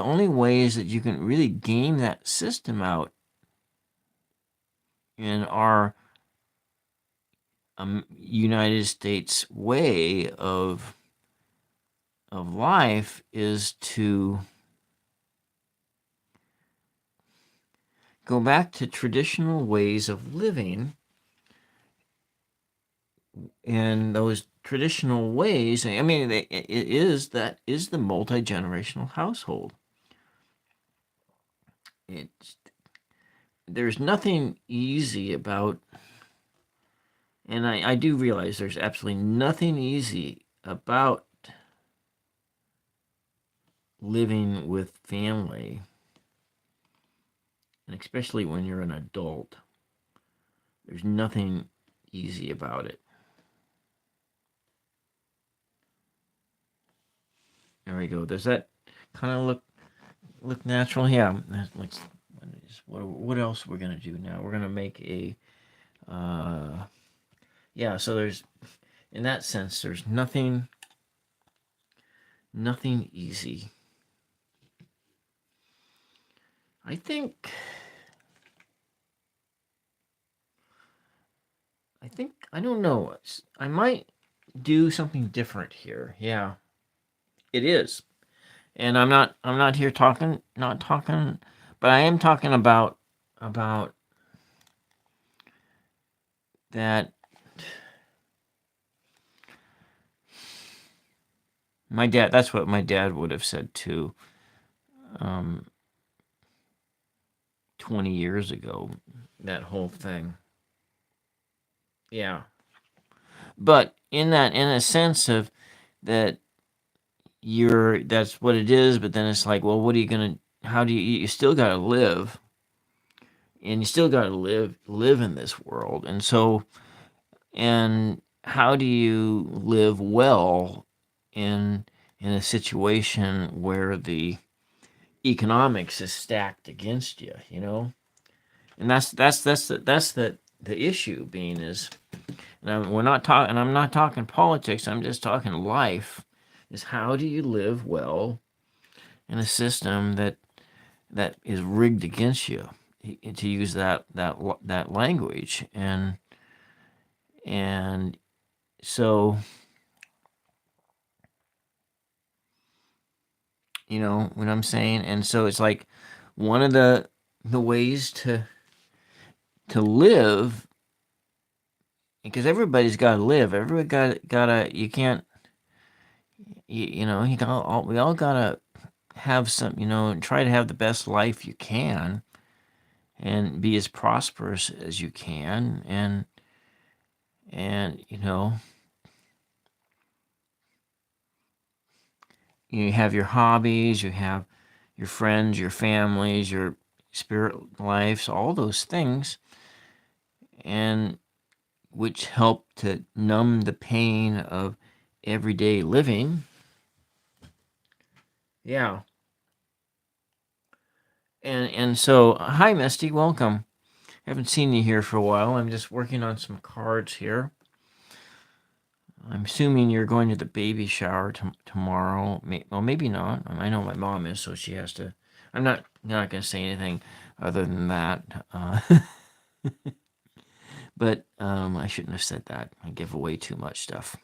only ways that you can really game that system out in our United States way of life is to go back to traditional ways of living. And those traditional ways, I mean, that is the multi-generational household. It's there's nothing easy about, and I do realize there's absolutely nothing easy about living with family, and especially when you're an adult. There's nothing easy about it. There we go. Does that kind of look natural? Yeah. Let's. What else we're gonna do now? We're gonna make a. Yeah. So there's, in that sense, there's nothing easy. I think. I don't know. I might do something different here. Yeah, it is. And I'm not here talking not talking, but I am talking about that. My dad, that's what my dad would have said too, um 20 years ago, that whole thing. Yeah. But in a sense of that, that's what it is, but then it's like, well, what are you going to, how do you still got to live, and you still got to live in this world. And so, and how do you live well in a situation where the economics is stacked against you, you know? And that's the issue being is, and we're not talking, I'm not talking politics, I'm just talking life, is how do you live well in a system that is rigged against you, to use that language. And so, you know what I'm saying? And so it's like one of the ways to live, because everybody's got to live. Everybody gotta. You can't. You know. We all gotta have some. You know, and try to have the best life you can, and be as prosperous as you can, and you have your hobbies, you have your friends, your families, your spirit lives, all those things, and which help to numb the pain of everyday living. Yeah. And so, hi Misty, welcome. Haven't seen you here for a while. I'm just working on some cards here. I'm assuming you're going to the baby shower tomorrow. Well, maybe not. I know my mom is, so she has to. I'm not going to say anything other than that. But I shouldn't have said that. I give away too much stuff.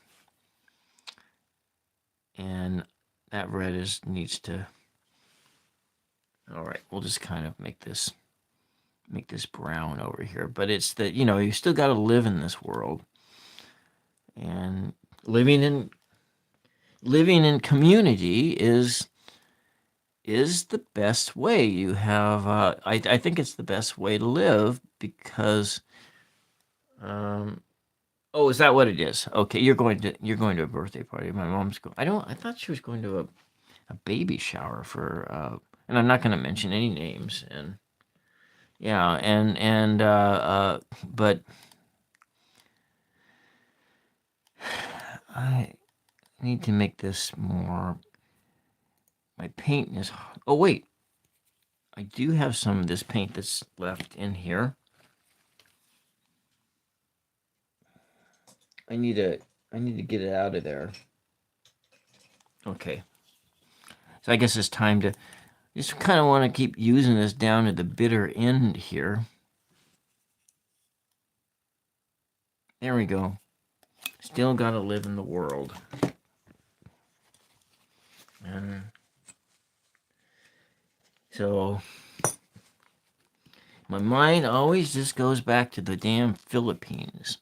And that red needs to. All right, we'll just kind of make this brown over here. But it's that, you still got to live in this world, and living in community is the best way. You have, I think it's the best way to live because, oh, is that what it is? Okay, you're going to a birthday party. My mom's going. I thought she was going to a baby shower for, and I'm not going to mention any names. And yeah, but I need to make this more. My paint is. Oh wait, I do have some of this paint that's left in here. I need to get it out of there. Okay. So I guess it's time to just kind of want to keep using this down to the bitter end here. There we go. Still got to live in the world. And so my mind always just goes back to the damn Philippines.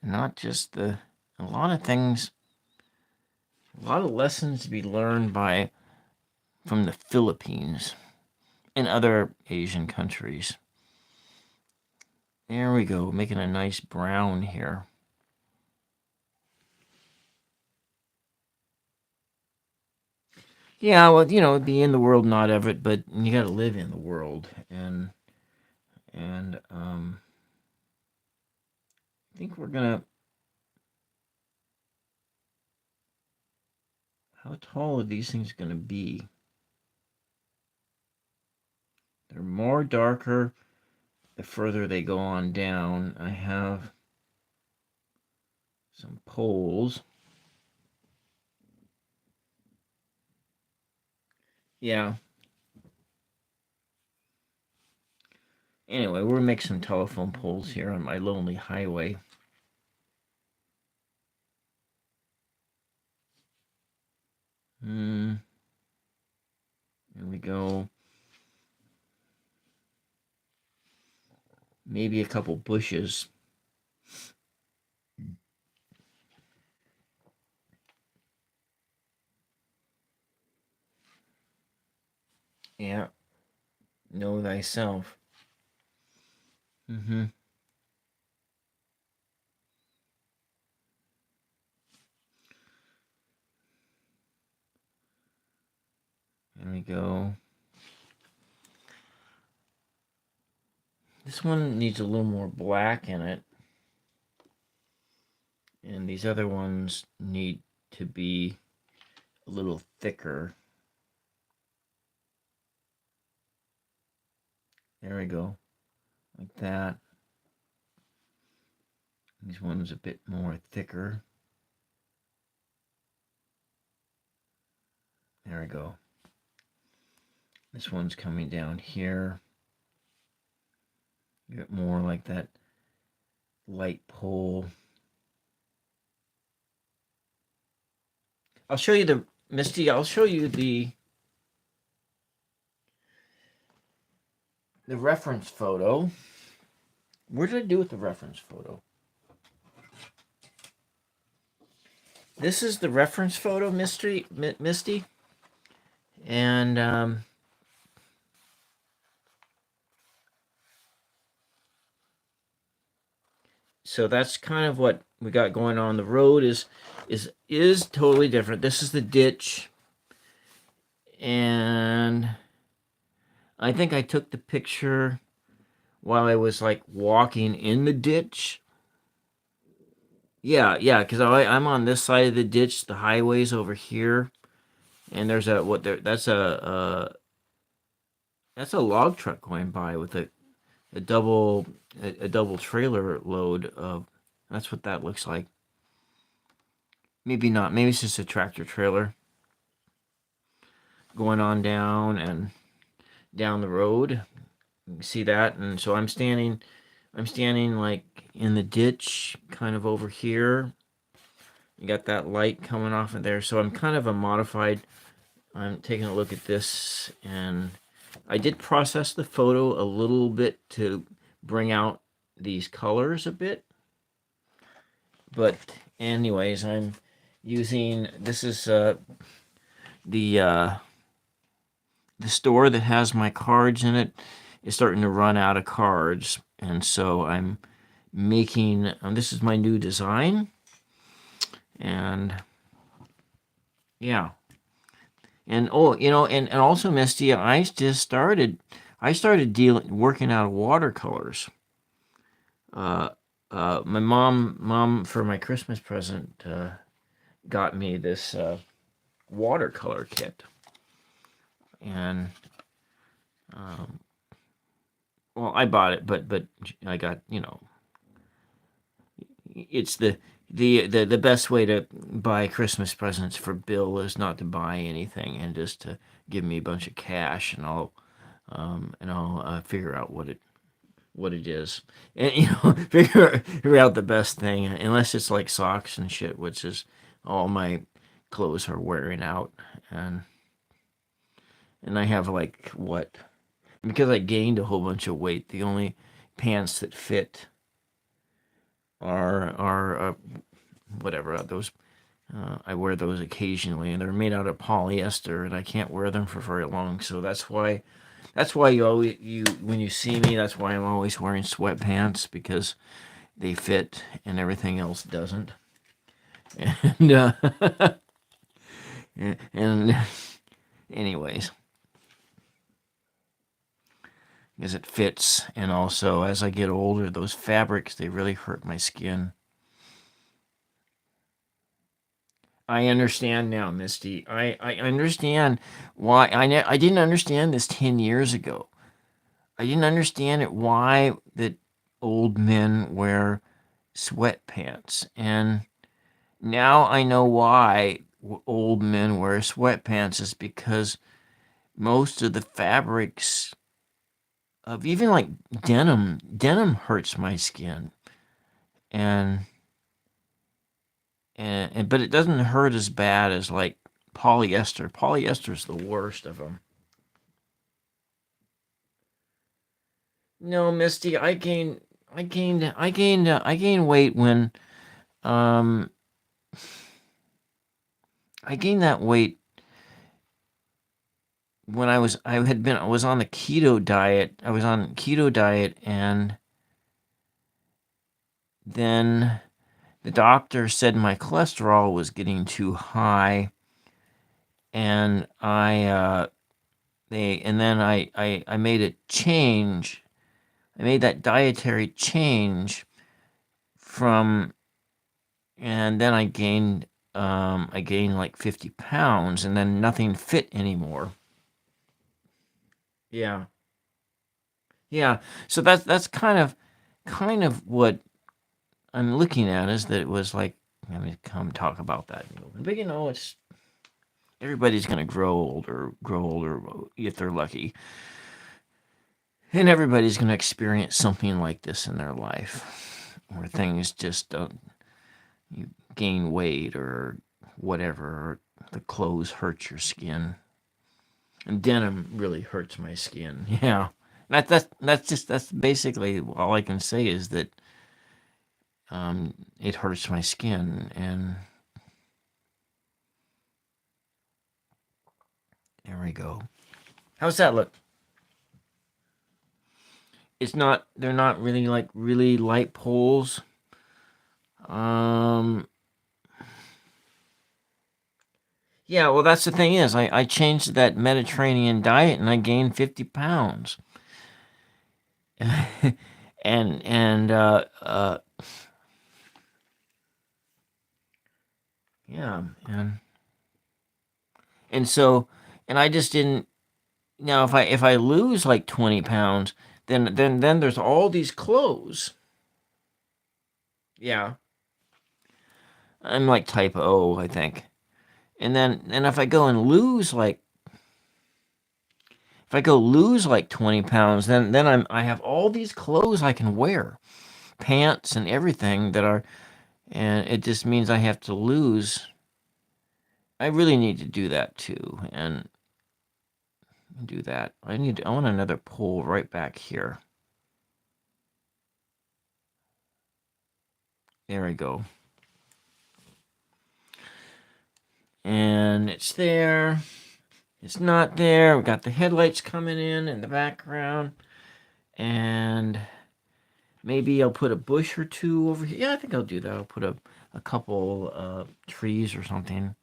Not just a lot of things, a lot of lessons to be learned from the Philippines. in other Asian countries. There we go, making a nice brown here. Yeah, well, be in the world, not of it, but you got to live in the world, and I think we're gonna. How tall are these things gonna be? They're more darker the further they go on down. I have some poles. Yeah. Anyway, we'll make some telephone poles here on my lonely highway. There we go. Maybe a couple bushes. Yeah. Know thyself. Mm-hmm. There we go. This one needs a little more black in it. And these other ones need to be a little thicker. There we go. Like that. This one's a bit more thicker. There we go. This one's coming down here. Get more like that light pole. I'll show you the Misty. I'll show you the reference photo. What did I do with the reference photo? This is the reference photo, Misty, and so that's kind of what we got going on. The road is totally different. This is the ditch, and I think I took the picture while I was like walking in the ditch. Yeah, because I'm on this side of the ditch. The highway's over here, and there's that's a log truck going by with a double a double trailer load of. That's what that looks like. Maybe not. Maybe it's just a tractor trailer going on down and down the road. You can see that, and so I'm standing like in the ditch, kind of over here. You got that light coming off of there, so I'm kind of a modified. I'm taking a look at this, and I did process the photo a little bit to bring out these colors a bit. But anyways, I'm using, this is the store that has my cards in it is starting to run out of cards, and so I'm making, this is my new design, and yeah. And and also, Misty, I started working out of watercolors. My mom for my Christmas present got me this watercolor kit, and well, I bought it, but I got, it's the best way to buy Christmas presents for Bill is not to buy anything and just to give me a bunch of cash, and I'll figure out what it is, and figure out the best thing, unless it's like socks and shit, which is all my clothes are wearing out, and I have like what, because I gained a whole bunch of weight, the only pants that fit are whatever those. I wear those occasionally, and they're made out of polyester, and I can't wear them for very long. So that's why That's why when you see me, that's why I'm always wearing sweatpants, because they fit and everything else doesn't. And and anyways, because it fits, and also as I get older, those fabrics, they really hurt my skin. I understand now, Misty. I understand why. I didn't understand this 10 years ago. I didn't understand it, why that old men wear sweatpants. And now I know why old men wear sweatpants, is because most of the fabrics of even like denim hurts my skin. And but it doesn't hurt as bad as like polyester. Polyester is the worst of them. No, Misty, I gained weight when um I gained that weight when I was on the keto diet. I was on keto diet, and then the doctor said my cholesterol was getting too high, and I made a change. I made that dietary change from, and then I gained like 50 pounds, and then nothing fit anymore. Yeah. Yeah. So that's kind of what I'm looking at, is that it was like, let me come talk about that. But it's everybody's gonna grow older if they're lucky. And everybody's gonna experience something like this in their life, where things just don't, you gain weight or whatever, or the clothes hurt your skin. And denim really hurts my skin. Yeah. That's basically all I can say, is that it hurts my skin. And there we go. How's that look? They're not really like really light poles. Um, yeah, well, that's the thing, is I changed that Mediterranean diet, and I gained 50 pounds. And yeah, and so, and I just didn't. Now, if I lose like 20 pounds, then there's all these clothes. Yeah, I'm like type O, I think. And if I go and lose like, if I go lose like 20 pounds, then I have all these clothes I can wear, pants and everything that are, and it just means I have to lose. I really need to do that too, and do that. I want another pole right back here. There we go. And it's there. It's not there. We got the headlights coming in the background. And maybe I'll put a bush or two over here. Yeah, I think I'll do that. I'll put a couple trees or something.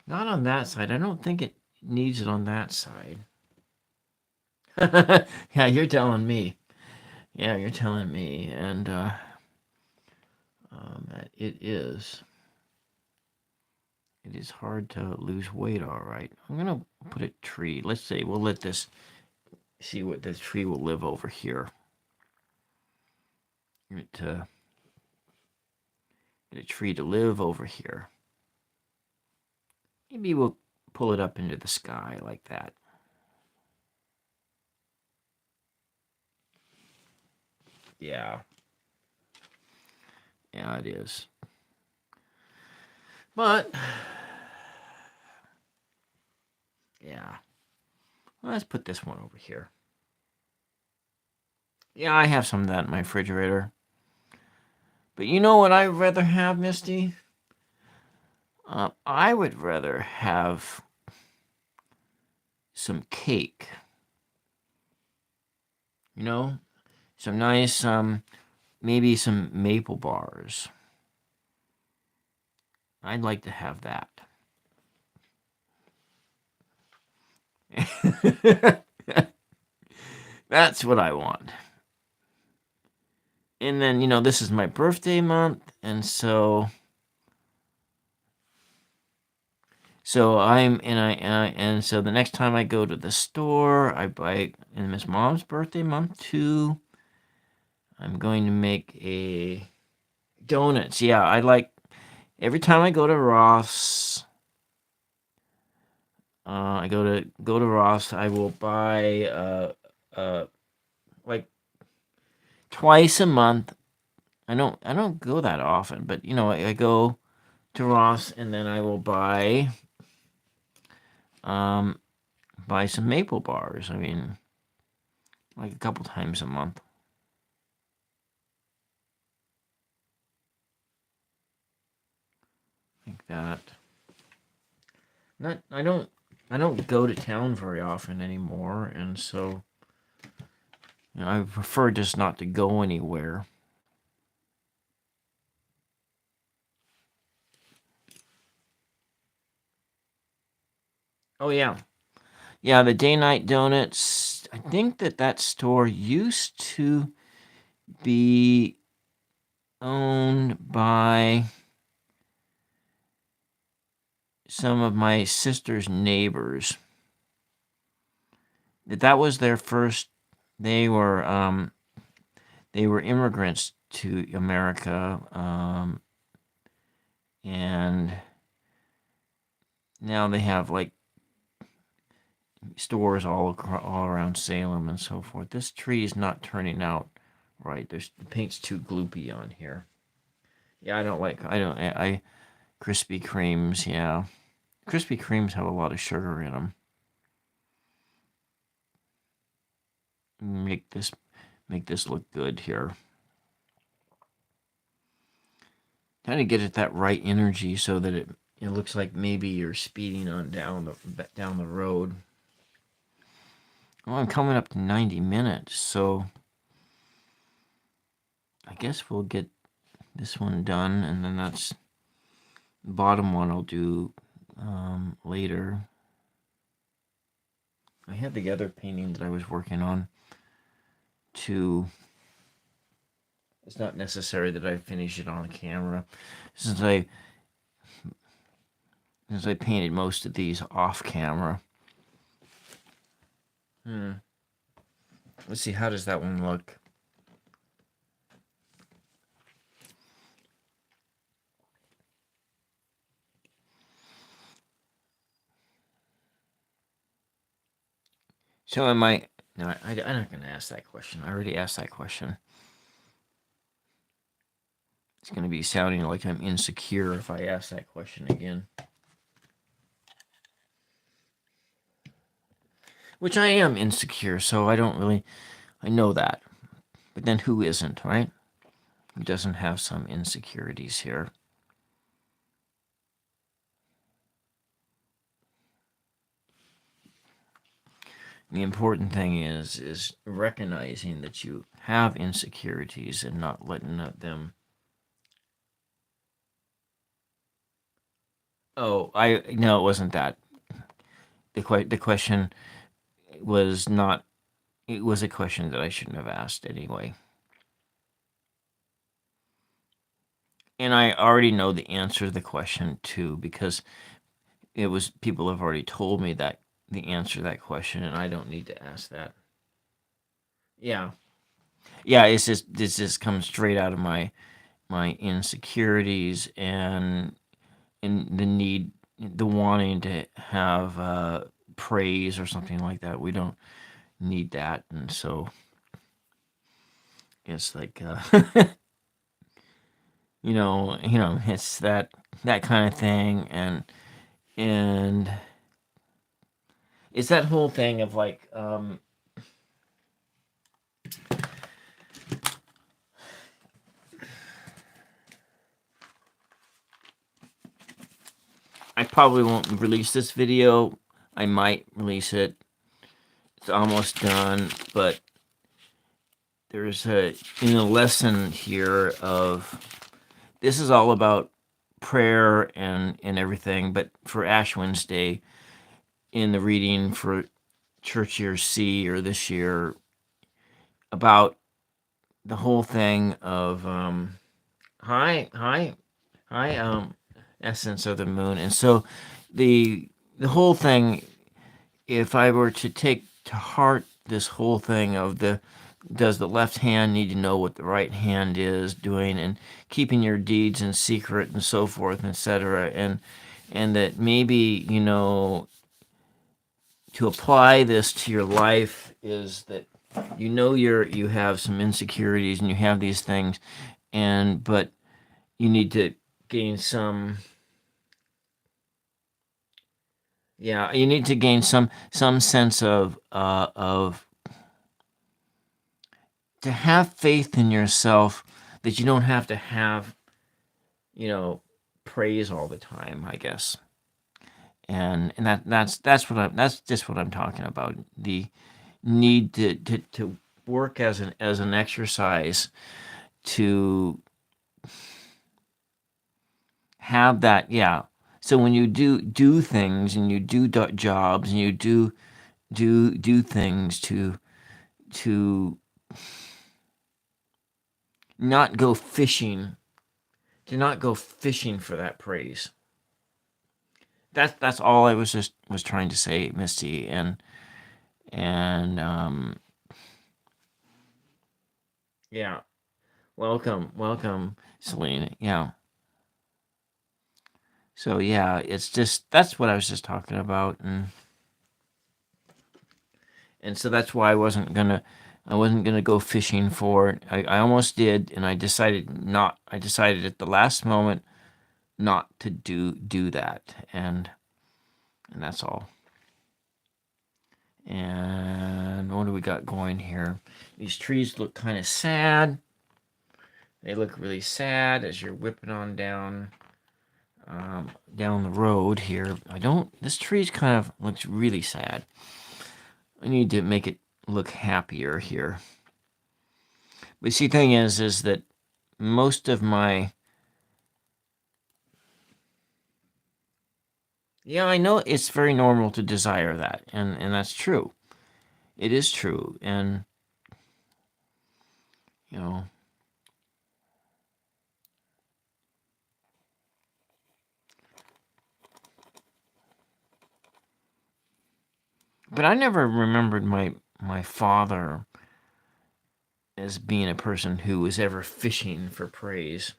Not on that side. I don't think it needs it on that side. Yeah, you're telling me. Yeah, you're telling me. And it is. It is hard to lose weight, all right. I'm going to put a tree. Let's say we'll let this, see what this tree will live over here. Get a tree to live over here. Maybe we'll pull it up into the sky like that. Yeah. Yeah, it is. But, yeah. Well, let's put this one over here. Yeah, I have some of that in my refrigerator. But you know what I'd rather have, Misty? I would rather have some cake. You know, some nice, maybe some maple bars. I'd like to have that. That's what I want. And then, this is my birthday month, and so so the next time I go to the store, I buy in Miss Mom's birthday month too. I'm going to make a donuts. Yeah, I like every time I go to Ross. I go to Ross. I will buy like twice a month. I don't go that often, but I go to Ross and then I will um buy some maple bars. I mean, like a couple times a month. Like that. Not I don't go to town very often anymore, and so I prefer just not to go anywhere. Oh yeah. Yeah, the day night donuts. I think that store used to be owned by some of my sister's neighbors. That was their first. They were immigrants to America, and now they have like stores all around Salem and so forth. This tree is not turning out right. The paint's too gloopy on here. Yeah, I Krispy Kremes. Yeah, Krispy Kremes have a lot of sugar in them. Make this look good here. Trying to get at that right energy so that it looks like maybe you're speeding on down the road. Well, I'm coming up to 90 minutes, so I guess we'll get this one done, and then that's the bottom one I'll do later. I had the other painting that I was working on too. It's not necessary that I finish it on camera, since I painted most of these off camera. Let's see, how does that one look? So am I? No, I'm not going to ask that question. I already asked that question. It's going to be sounding like I'm insecure if I ask that question again. Which I am insecure, so I know that. But then who isn't, right? Who doesn't have some insecurities here? The important thing is recognizing that you have insecurities and not letting them. Oh, no, it wasn't that. The question was not. It was a question that I shouldn't have asked anyway. And I already know the answer to the question too, because people have already told me that the answer to that question, and I don't need to ask that. Yeah, yeah. This just comes straight out of my insecurities and the wanting to have praise or something like that. We don't need that, and so it's like it's that kind of thing, and it's that whole thing of like I probably won't release this video. I might release it. It's almost done, but there's a in the lesson here of this is all about prayer and everything, but for Ash Wednesday in the reading for church year C or this year about the whole thing of hi hi hi essence of the moon. And so the whole thing, if I were to take to heart this whole thing of the does the left hand need to know what the right hand is doing, and keeping your deeds in secret and so forth, etc., and that maybe, to apply this to your life is that you have some insecurities and you have these things, but you need to gain some you need to gain some sense of to have faith in yourself, that you don't have to have praise all the time, I guess. And that's just what I'm talking about. The need to work as an exercise to have that. So when you do things and you do jobs and you do things to not go fishing for that praise. That's all I was trying to say, Misty, and yeah, welcome, Selena. Yeah. So yeah, it's just that's what I was just talking about, and so that's why I wasn't gonna go fishing for it. I almost did, and I decided not. I decided at the last moment not to do that, and that's all. And what do we got going here? These trees look kind of sad. They look really sad as you're whipping on down the road here. This tree's kind of looks really sad. I need to make it look happier here. But see, thing is that most of my I know it's very normal to desire that, and that's true. It is true, and you know. But I never remembered my father as being a person who was ever fishing for praise.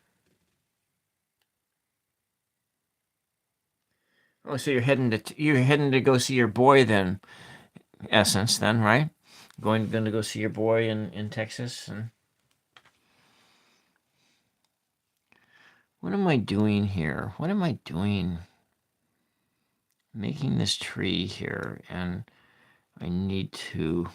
Oh, so you're heading to go see your boy then, Essence, then, right? Going to go see your boy in Texas. And what am I doing here? What am I doing? Making this tree here, and I need to.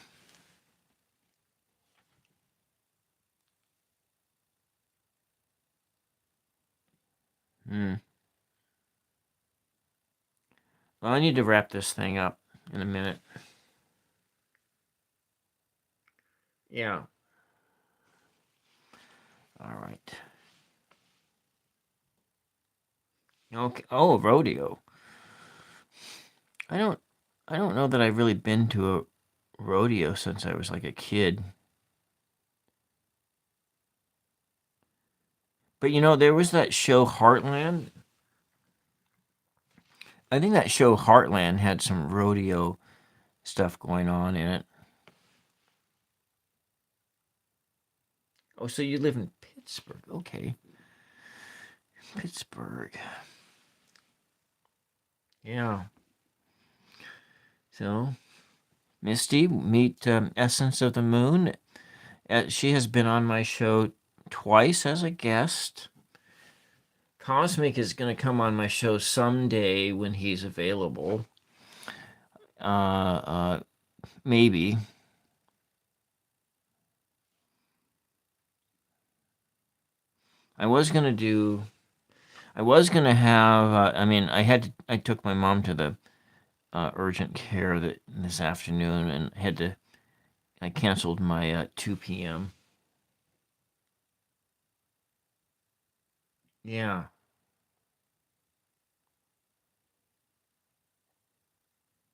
Well, I need to wrap this thing up in a minute. Yeah. All right. Okay. Oh, rodeo. I don't know that I've really been to a rodeo since I was like a kid. But there was that show Heartland. I think that show Heartland had some rodeo stuff going on in it. Oh, so you live in Pittsburgh. Okay. Pittsburgh. Yeah. So, Misty, meet Essence of the Moon. She has been on my show twice as a guest. Cosmic is going to come on my show someday when he's available. Maybe. I was going to have, I took my mom to the urgent care this afternoon, and I canceled my 2 p.m. Yeah.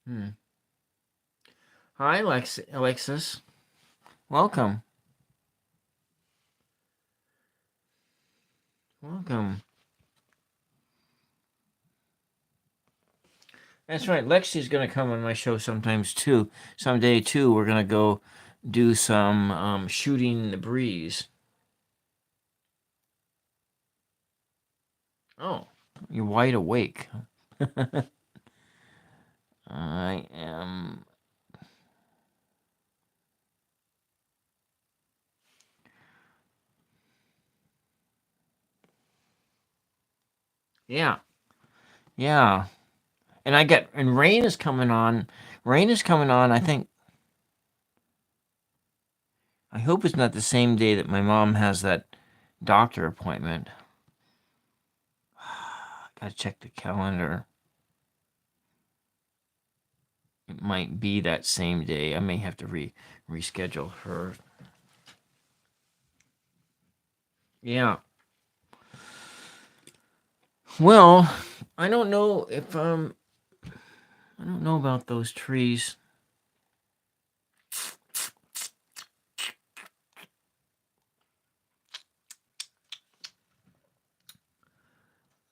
Hmm. Hi, Alexis. Welcome. Welcome. That's right. Lexi's going to come on my show sometimes too. Someday too. We're going to go do some shooting the breeze. Oh, you're wide awake. I am. Yeah. Yeah. And rain is coming on. Rain is coming on. I hope it's not the same day that my mom has that doctor appointment. Gotta check the calendar. It might be that same day. I may have to reschedule her. Yeah. Well, I don't know if I don't know about those trees.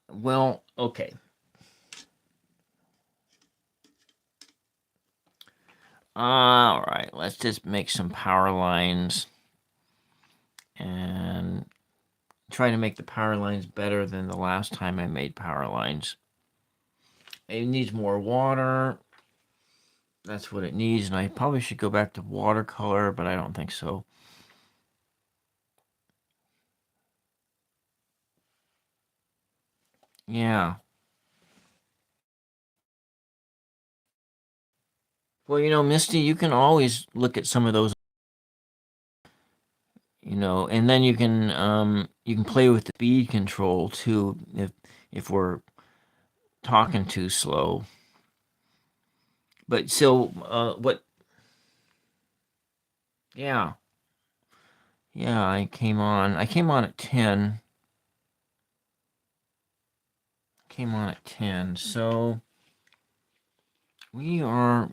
Well, okay. All right, let's just make some power lines and try to make the power lines better than the last time I made power lines. It needs more water. That's what it needs, and I probably should go back to watercolor, but I don't think so. Yeah. Well, Misty, you can always look at some of those, and then you can play with the speed control too if we're talking too slow. But so what yeah. Yeah, I came on at 10. Came on at 10. So we are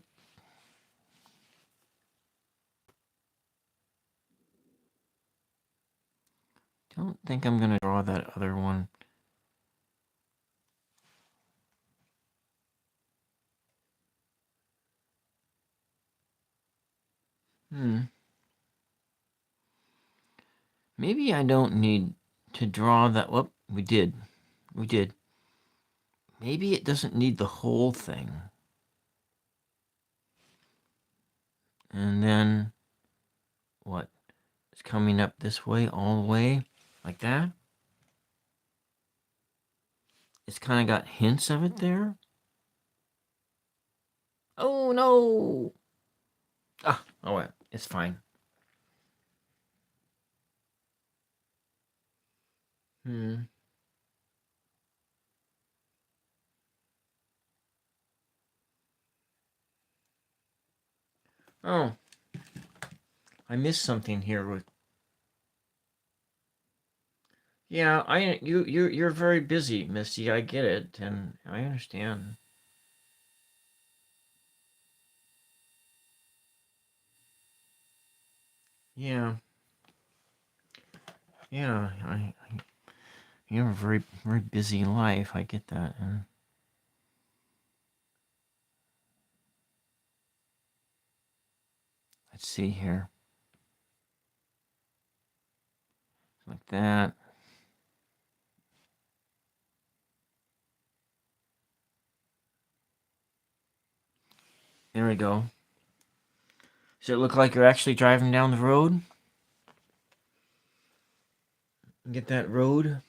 don't think I'm going to draw that other one. Hmm. Maybe I don't need to draw that. Whoop, we did. We did. Maybe it doesn't need the whole thing. And then what? It's coming up this way, all the way, like that. It's kind of got hints of it there. Oh no! Oh well, it's fine. Hmm. Oh, I missed something here with. Yeah, you're very busy, Misty. I get it, and I understand. Yeah, yeah. You have a very very busy life. I get that. And let's see here, like that. There we go. Does it look like you're actually driving down the road? Get that road.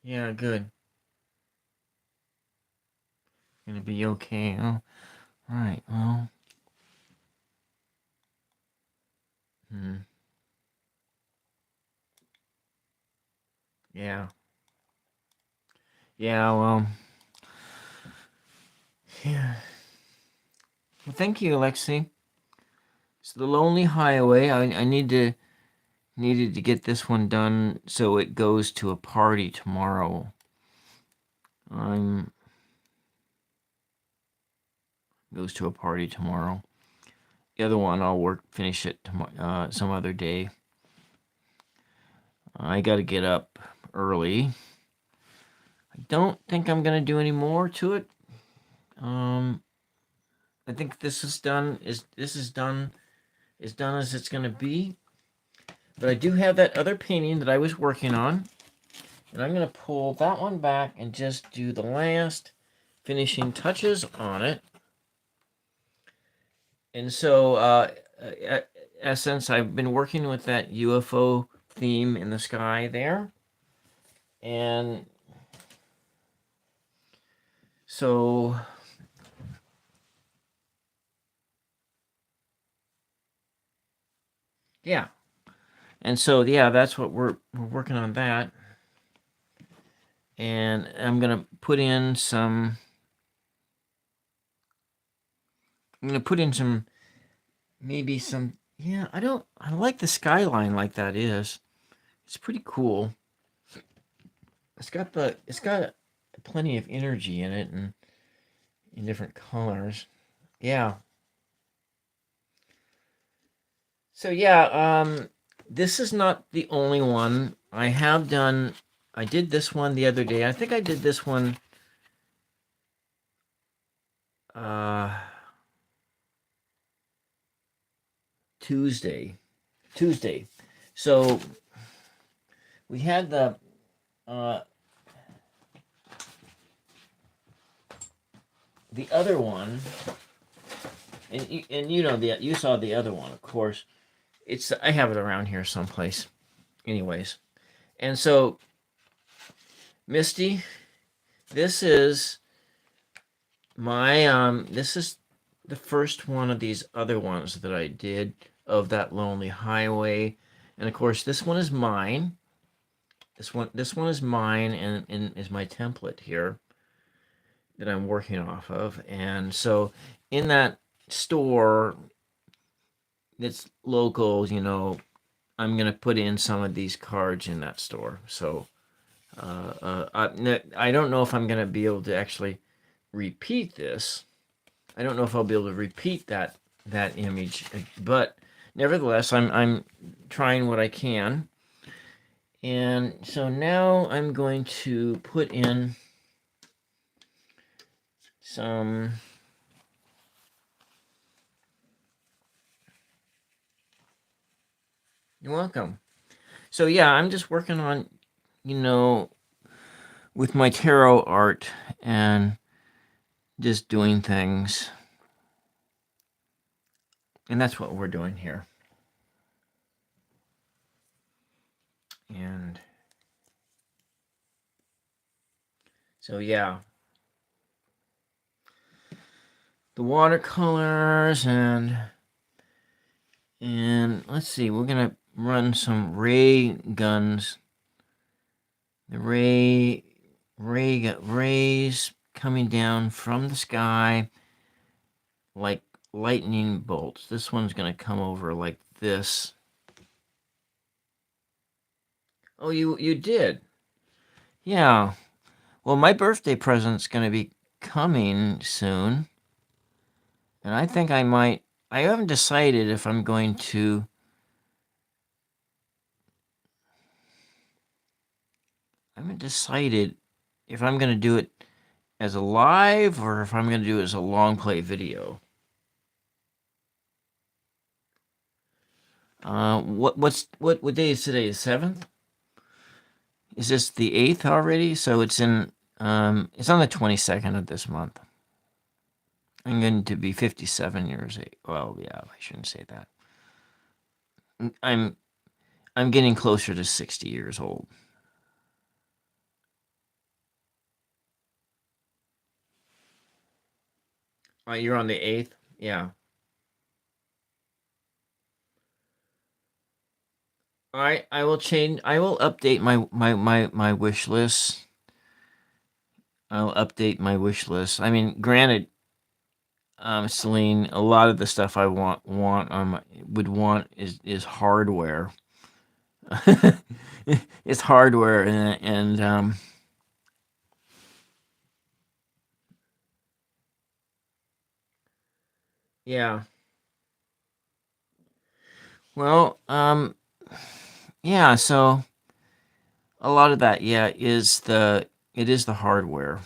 Yeah, good. Gonna be okay. Oh, all right. Well. Hmm. Yeah. Yeah. Well. Yeah. Well, thank you, Alexi. It's the lonely highway. I need to needed to get this one done so it goes to a party tomorrow. Goes to a party tomorrow. The other one I'll finish it tomorrow, some other day. I got to get up early. I don't think I'm gonna do any more to it. I think this is done. This is done as it's gonna be. But I do have that other painting that I was working on, and I'm gonna pull that one back and just do the last finishing touches on it. And so, since I've been working with that UFO theme in the sky there, and so yeah, that's what we're working on that, and I'm gonna put in some. I'm gonna put in some, maybe some. Yeah, I like the skyline like that is. It's pretty cool. It's got plenty of energy in it and in different colors. Yeah. So yeah, this is not the only one. I did this one the other day. I think I did this one uh Tuesday. So we had the other one, and you saw the other one, of course. I have it around here someplace, anyways. And so, Misty, this is this is the first one of these other ones that I did of that Lonely Highway, and of course this one is mine. This one is mine, and is my template here that I'm working off of. And so in that store that's local, I'm gonna put in some of these cards in that store. So I don't know if I'm gonna be able to actually repeat this. I don't know if I'll be able to repeat that image, but nevertheless, I'm trying what I can. And so now I'm going to put in some. You're welcome. So yeah, I'm just working on, with my tarot art and just doing things. And that's what we're doing here. And so yeah, the watercolors and let's see, we're gonna run some ray guns. The rays coming down from the sky like lightning bolts. This one's gonna come over like this. Oh, you did? Yeah. Well, my birthday present's gonna be coming soon, and I think I might. I haven't decided if I'm going to. I haven't decided if I'm going to do it as a live or if I'm going to do it as a long play video. What day is today? The 7th? Is this the 8th already? So it's on the 22nd of this month. I'm going to be 57 years old. Well, yeah, I shouldn't say that. I'm getting closer to 60 years old. You're on the 8th? Yeah. I will change. I will update my wish list. I'll update my wish list. I mean, granted, Celine, a lot of the stuff I would want is hardware. It's hardware, yeah. Well, yeah. So a lot of that, yeah, it is the hardware,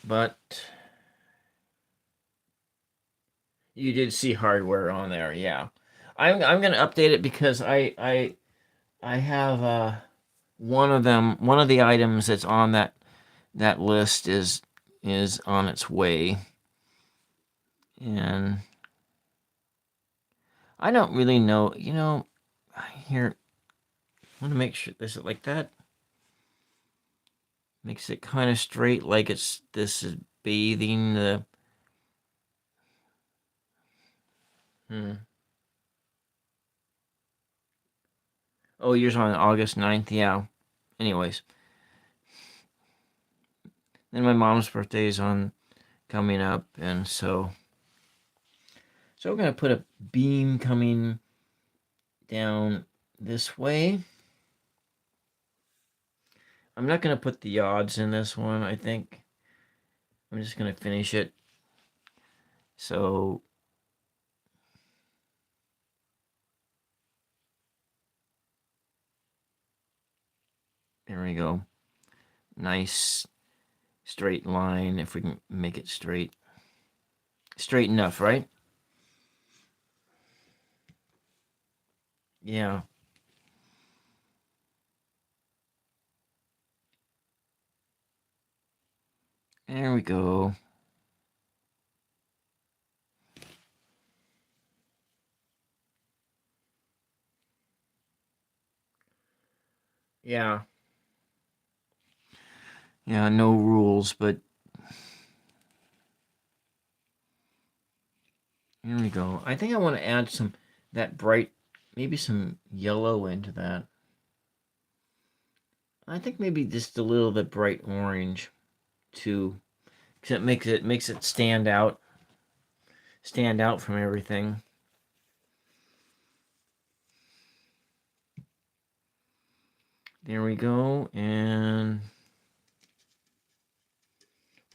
but you did see hardware on there, yeah. I'm gonna update it because I have one of the items that's on that list is on its way, and I don't really know. Here, I want to make sure this is like that. Makes it kind of straight, like this is bathing the. Hmm. Oh, yours on August 9th, yeah. Anyways, then my mom's birthday is on coming up, and so we're gonna put a beam coming down this way. I'm not gonna put the odds in this one. I think I'm just gonna finish it. So there we go. Nice straight line. If we can make it straight enough, right? Yeah. There we go. Yeah. Yeah, no rules, but here we go. I think I want to add that bright, maybe some yellow into that. I think maybe just a little bit bright orange too, because it makes it stand out from everything. There we go, and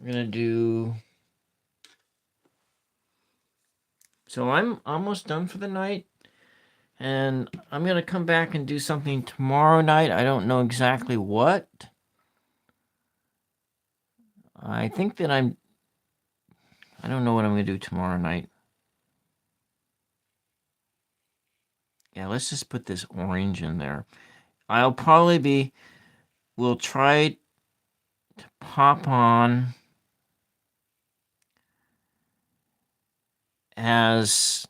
we're gonna do. So I'm almost done for the night, and I'm gonna come back and do something tomorrow night. I don't know exactly what. I think that I don't know what I'm gonna do tomorrow night. Yeah, let's just put this orange in there. I'll probably be. We'll try to pop on as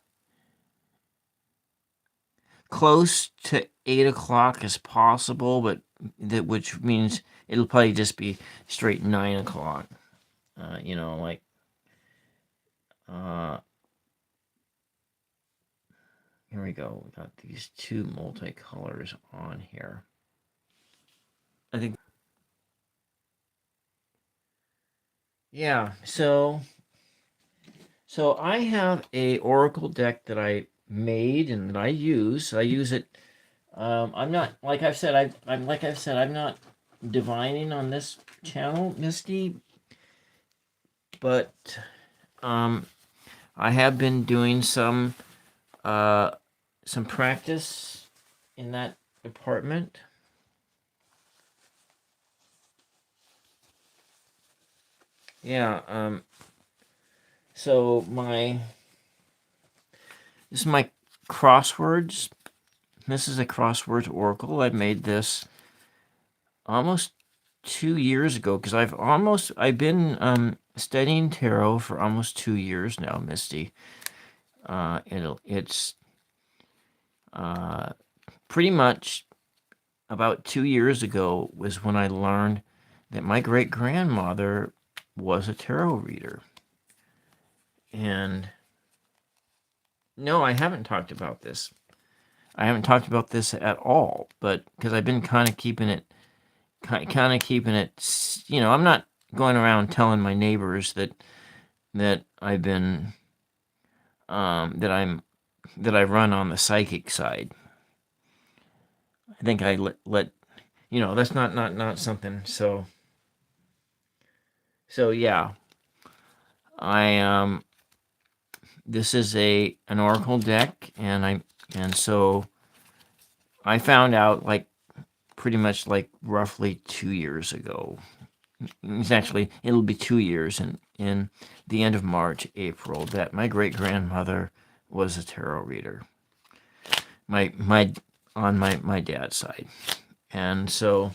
close to 8 o'clock as possible, but which means it'll probably just be straight 9 o'clock. Like uh, here we go. We got these two multicolors on here. I think, yeah. So I have a Oracle deck that I made and that I use. I use it. I'm not like I've said. I'm not divining on this channel, Misty, but um, I have been doing uh, some practice in that department. Yeah. So this is my crosswords. This is a crosswords oracle. I made this almost 2 years ago because I've been studying tarot for almost 2 years now, Misty. It's pretty much about 2 years ago was when I learned that my great grandmother was a tarot reader. And no, I haven't talked about this. I haven't talked about this at all, but because I've been kind of keeping it, I'm not going around telling my neighbors that that I've been that I run on the psychic side. I think I let that's not something. So yeah, I this is an oracle deck, and so I found out like pretty much like roughly 2 years ago. It'll be 2 years in the end of March, April, that my great grandmother was a tarot reader. My on my dad's side. And so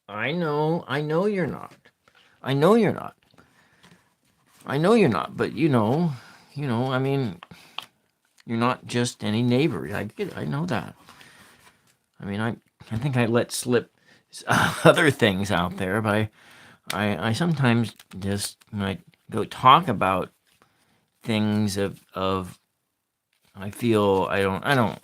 I know you're not. I know you're not. I know you're not, but I mean, you're not just any neighbor. I know that. I mean, I think I let slip other things out there, but I sometimes just when I go talk about things of I feel I don't know.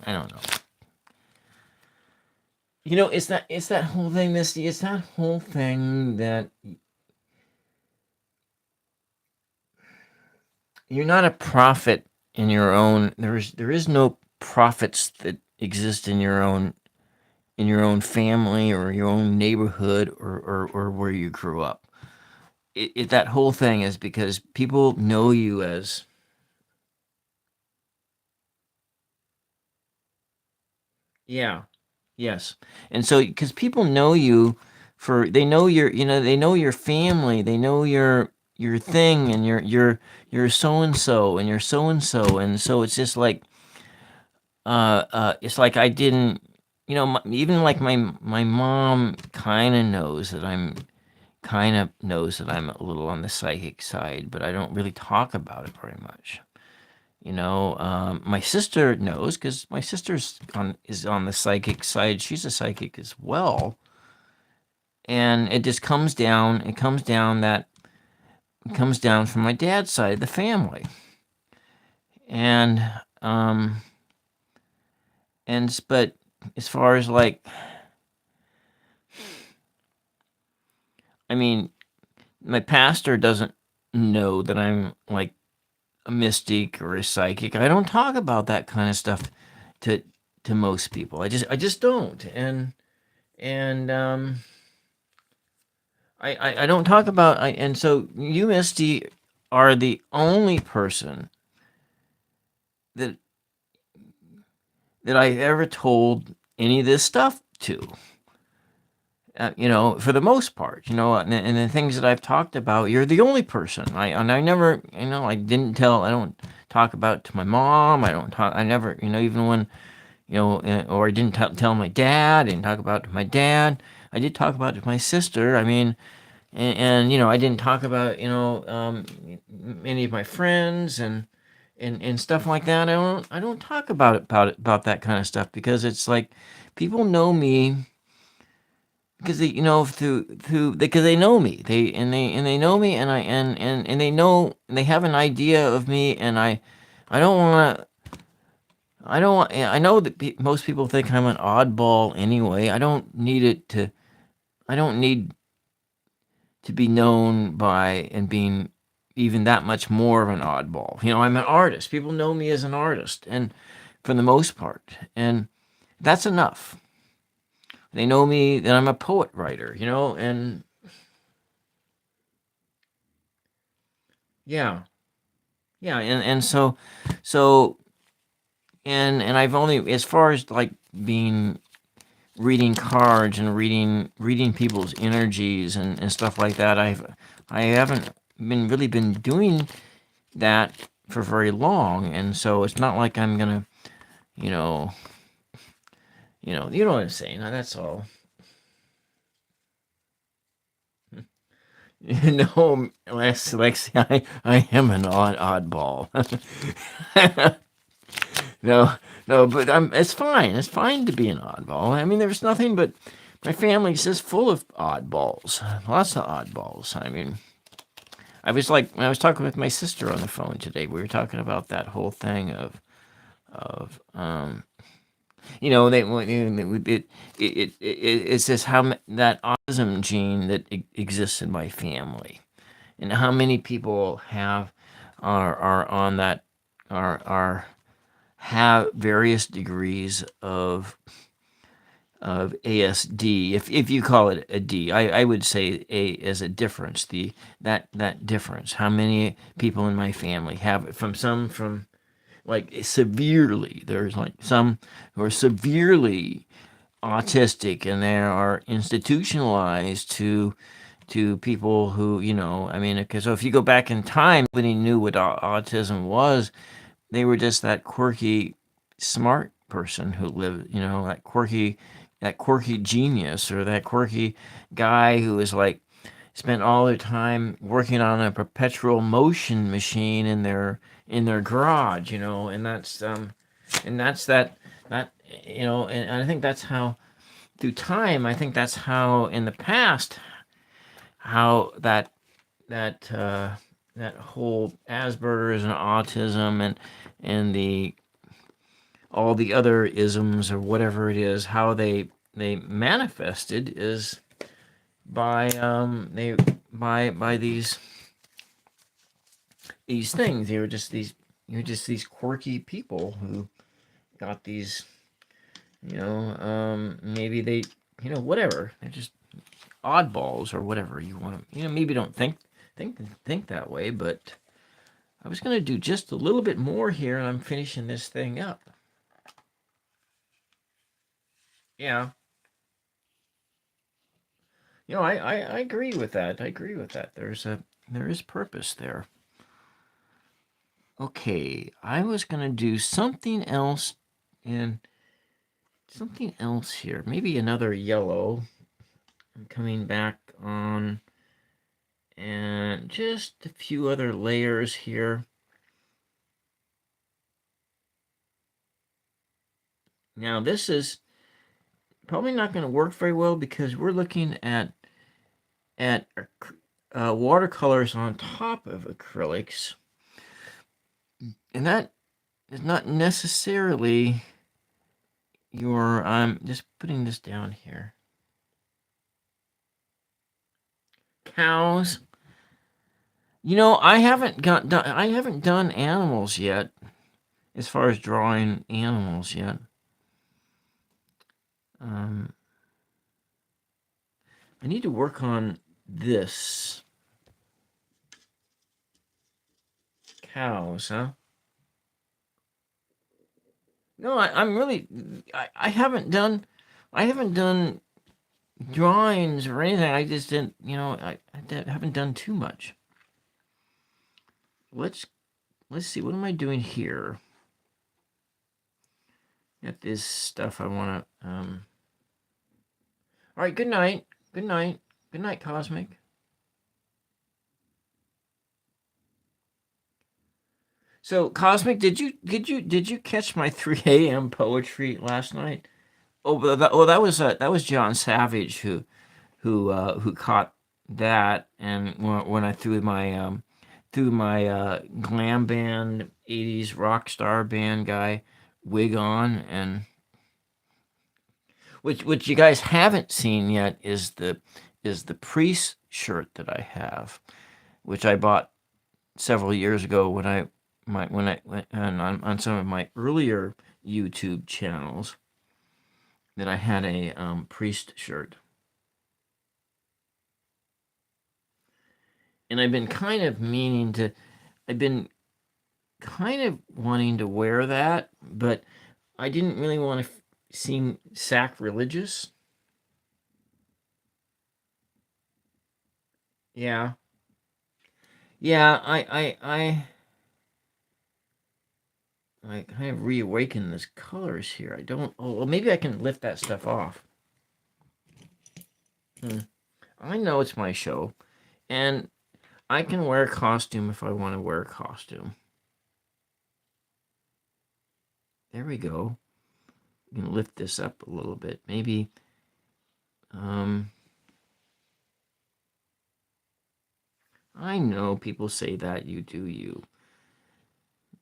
It's that whole thing, Misty. It's that whole thing that you're not a prophet in your own. There is no prophets that exist in your own family or your own neighborhood or where you grew up. That whole thing is because people know you as yeah, yes, and so because people know you they know your family, they know your thing, and you're so and so, and you're so and so, and so it's just like it's like I didn't, even like my mom kind of knows that I'm a little on the psychic side, but I don't really talk about it very much. My sister knows because my is on the psychic side. She's a psychic as well, and it just comes down. It comes down from my dad's side of the family, and um, but as far as like, I mean, my pastor doesn't know that I'm like a mystic or a psychic. I don't talk about that kind of stuff to to most people. I just don't. And I don't talk about and so you, Misty, are the only person that I ever told any of this stuff to. For the most part, and the things that I've talked about, you're the only person. I never, I don't talk about it to my mom. I never, even when, or I didn't tell my dad. I didn't talk about it to my dad. I did talk about it to my sister. I mean, and I didn't talk about any of my friends and stuff like that. I don't talk about that kind of stuff because it's like people know me because they through because they know me they know me and they know they have an idea of me, and I don't want to. I know that most people think I'm an oddball anyway. I don't need to be known by and being even that much more of an oddball. I'm an artist. People know me as an artist, and for the most part, and that's enough. They know me that I'm a poet writer, and yeah, yeah, and so and I've only as far as like being reading cards and reading people's energies and stuff like that. I haven't been doing that for very long, and so it's not like I'm gonna, you know, you know what I'm saying. That's all. Lexi, I am an oddball. No, no, but it's fine. It's fine to be an oddball. I mean, there's nothing but my family's just full of oddballs. Lots of oddballs. I mean, I was like when I was talking with my sister on the phone today. We were talking about that whole thing of it's just how that autism gene that exists in my family, and how many people are on that are have various degrees of ASD, if you call it a D. I would say A as a difference. That difference. How many people in my family have it? From like severely. There's like some who are severely autistic, and they are institutionalized to people who, I mean, because so if you go back in time, nobody knew what autism was. They were just that quirky, smart person who lived, that quirky genius, or that quirky guy who was like spent all their time working on a perpetual motion machine in their garage, and that's that and I think that's how through time, I think that's how in the past, how that whole Asperger's and autism and the all the other isms or whatever it is, how they manifested is by they by these things. You're just these quirky people who got these, maybe they, whatever. They're just oddballs or whatever you want to, maybe don't think that way, but I was going to do just a little bit more here, and I'm finishing this thing up. Yeah. I agree with that. I agree with that. There is purpose there. Okay, I was going to do something else and something else here. Maybe another yellow. I'm coming back on, and just a few other layers here. Now, this is probably not going to work very well because we're looking at watercolors on top of acrylics, and that is not necessarily your. I'm just putting this down here. Cows. I haven't done animals yet, as far as drawing animals yet. I need to work on this. Cows, huh? No, I'm really. I haven't done drawings or anything. I just didn't. I haven't done too much. Let's see. What am I doing here? Got this stuff I want to. All right. Good night. Good night. Good night, Cosmic. So, Cosmic, did you catch my 3 a.m. poetry last night? Oh, but that was John Savage who caught that, and when I threw my glam band 80s rock star band guy wig on, and which you guys haven't seen yet is the priest shirt that I have, which I bought several years ago when I went on some of my earlier YouTube channels, that I had a priest shirt. And I've been kind of wanting to wear that, but I didn't really want to seem sacrilegious. Yeah. Yeah, I kind of reawaken this colors here. I don't. Oh, well, maybe I can lift that stuff off. I know it's my show, and I can wear a costume if I want to wear a costume. There we go. You can lift this up a little bit. Maybe. I know people say that. You do you.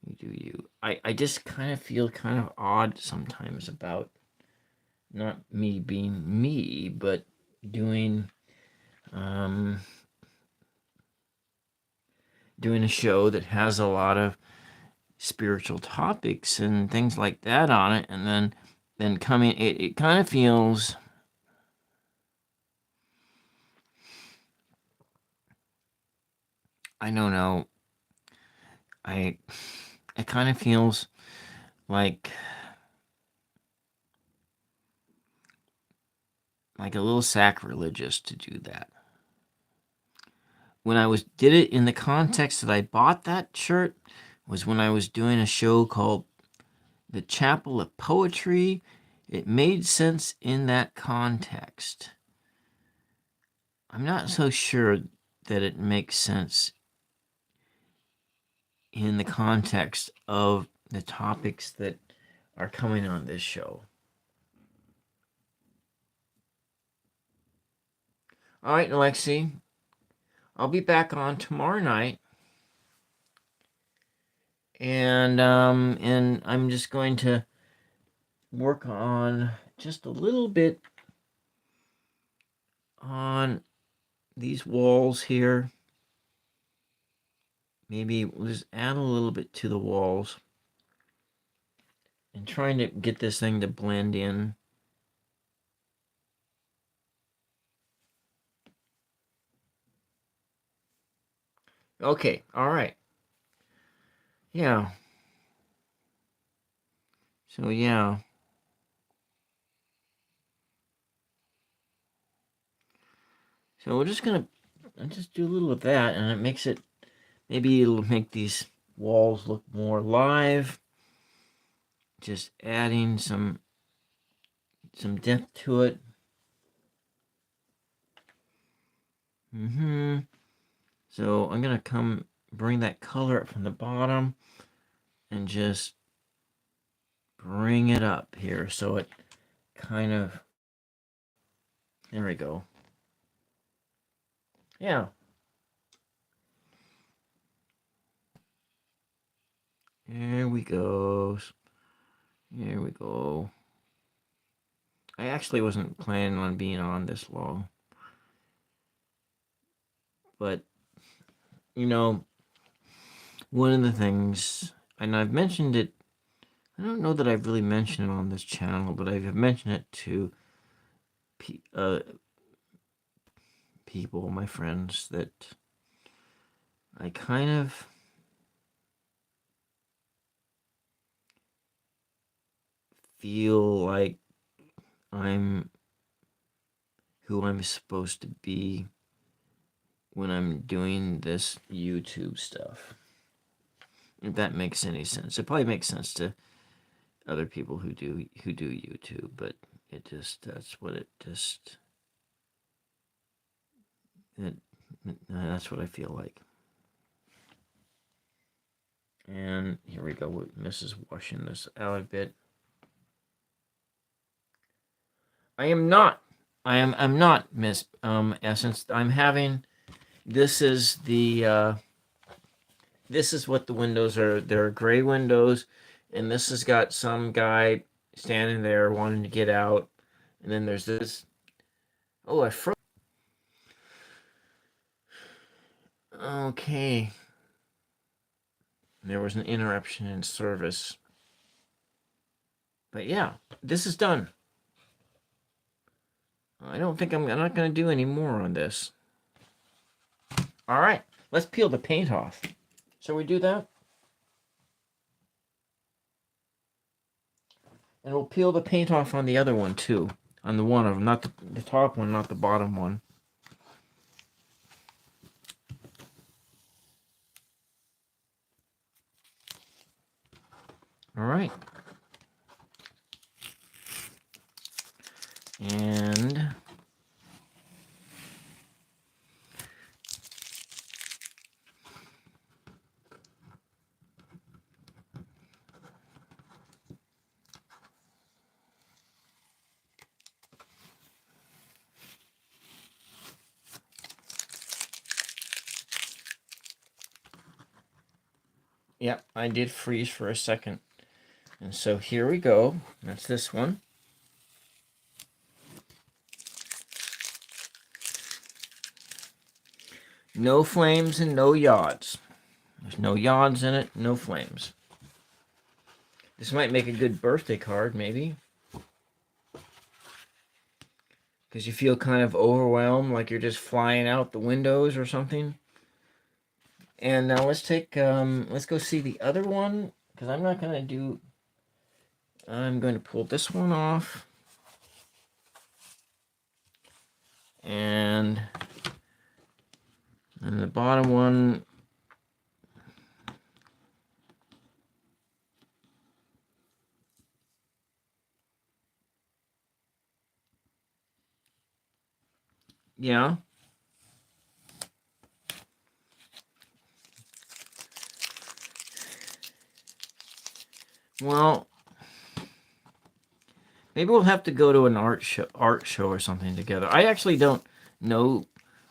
You do you. I just kind of feel kind of odd sometimes about not me being me, but doing doing a show that has a lot of spiritual topics and things like that on it, and then coming, it kind of feels, I don't know, I it kind of feels like a little sacrilegious to do that. When I did it in the context that I bought that shirt was when I was doing a show called The Chapel of Poetry. It made sense in that context. I'm not so sure that it makes sense in the context of the topics that are coming on this show. All right, Alexi, I'll be back on tomorrow night, and I'm just going to work on just a little bit on these walls here. Maybe we'll just add a little bit to the walls and trying to get this thing to blend in. Okay, all right. Yeah. So yeah. So we're just gonna just do a little of that, and it makes it, maybe it'll make these walls look more alive. Just adding some depth to it. So I'm gonna bring that color up from the bottom and just bring it up here so it kind of, there we go. Yeah. There we go. There we go. I actually wasn't planning on being on this long. But, one of the things, and I've mentioned it, I don't know that I've really mentioned it on this channel, but I've mentioned it to people, my friends, that I kind of feel like I'm who I'm supposed to be when I'm doing this YouTube stuff. If that makes any sense. It probably makes sense to other people who do YouTube, but that's what that's what I feel like. And here we go. This is washing this out a bit. I'm not, Miss Essence. I'm having, this is what the windows are. They're gray windows, and this has got some guy standing there wanting to get out. And then there's this, oh, I froze. Okay. There was an interruption in service. But yeah, this is done. I'm not going to do any more on this. All right, let's peel the paint off. Shall we do that? And we'll peel the paint off on the other one too. On the one of them, not the top one, not the bottom one. All right. And yep, I did freeze for a second. And so here we go. That's this one. No flames and no yachts. There's no yawns in it, no flames. This might make a good birthday card, maybe. Because you feel kind of overwhelmed, like you're just flying out the windows or something. And now let's go see the other one. Because I'm not going to do... I'm going to pull this one off. And the bottom one... Yeah. Well, maybe we'll have to go to an art show or something together. I actually don't know.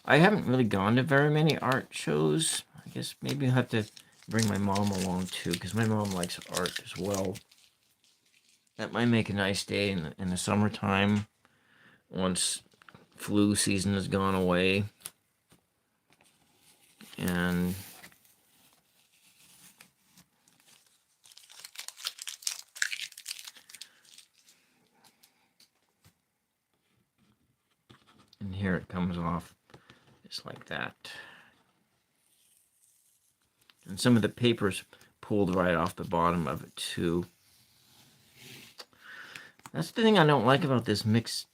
I haven't really gone to very many art shows. I guess maybe I'll have to bring my mom along too, because my mom likes art as well. That might make a nice day in the summertime, once flu season has gone away. And here it comes off just like that. And some of the paper's pulled right off the bottom of it too. That's the thing I don't like about this mix.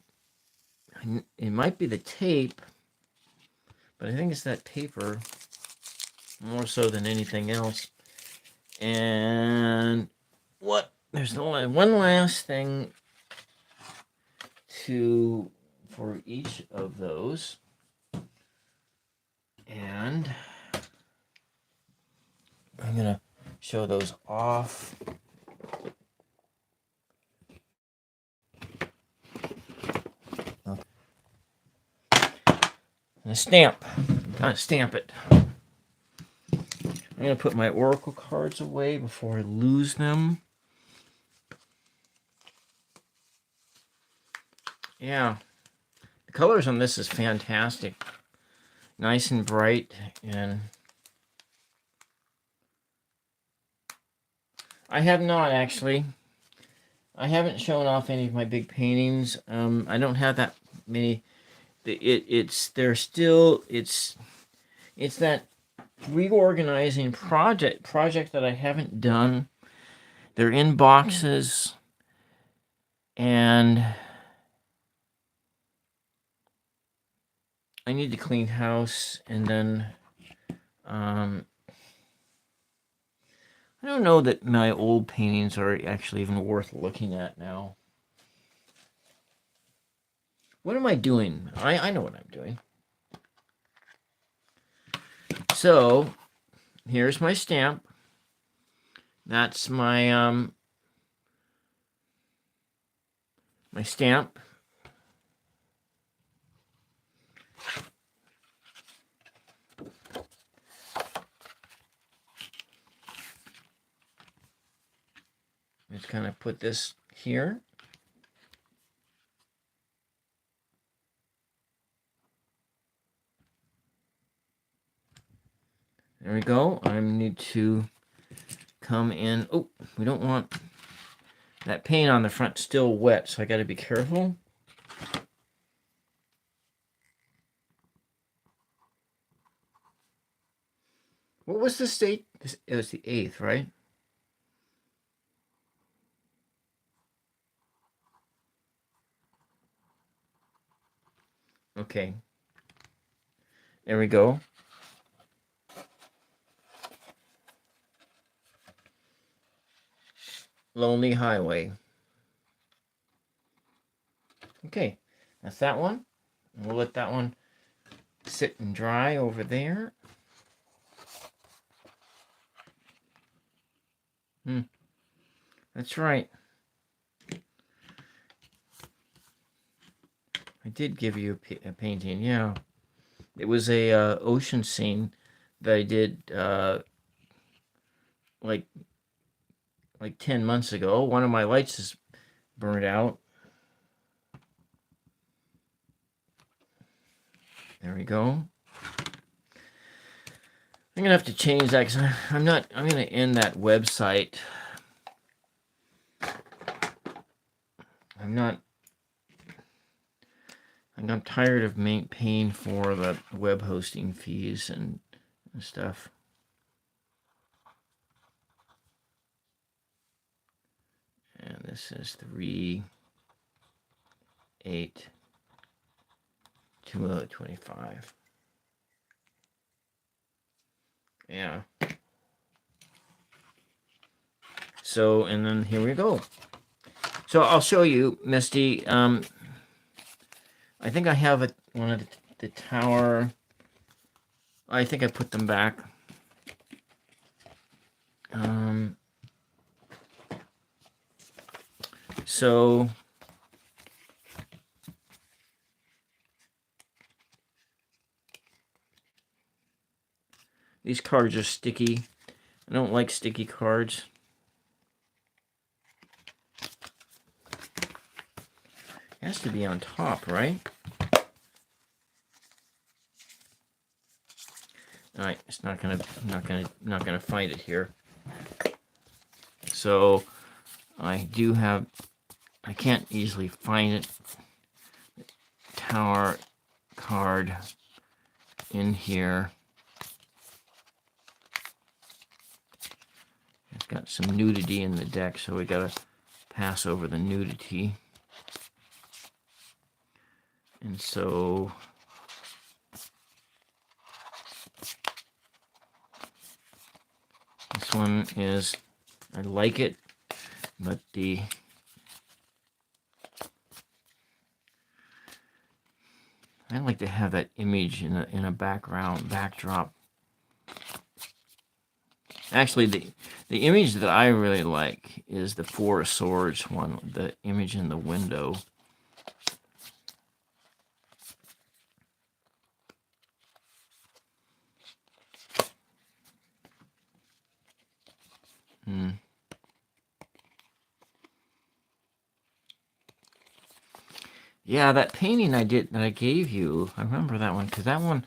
It might be the tape, but I think it's that paper more so than anything else. And there's one last thing for each of those. And I'm gonna show those off. And a stamp. Gotta stamp it. I'm gonna put my Oracle cards away before I lose them. Yeah, the colors on this is fantastic. Nice and bright, and I have not actually. I haven't shown off any of my big paintings. I don't have that many. It's that reorganizing project that I haven't done. They're in boxes, and I need to clean house, and then I don't know that my old paintings are actually even worth looking at now. What am I doing? I know what I'm doing. So, here's my stamp. That's my my stamp. Just kind of put this here. There we go. I need to come in. Oh, we don't want that paint on the front still wet, so I got to be careful. What was the date? It was the 8th, right? Okay. There we go. Lonely Highway. Okay, that's that one. We'll let that one sit and dry over there. That's right. I did give you a painting, yeah. It was a ocean scene that I did like 10 months ago. One of my lights is burned out. There we go. I'm gonna have to change that because I'm gonna end that website. I'm tired of paying for the web hosting fees and stuff. And this is 3/8/2025. Yeah. So, and then here we go. So I'll show you, Misty. I think I have one of the tower. I think I put them back. So these cards are sticky. I don't like sticky cards. It has to be on top, right? All right, it's not gonna find it here. So I can't easily find it. Tower card in here. It's got some nudity in the deck, so we gotta pass over the nudity. And so this one is, I like it, but I like to have that image in a backdrop. Actually, the image that I really like is the Four of Swords one, the image in the window. Yeah, that painting I gave you, I remember that one, because that one,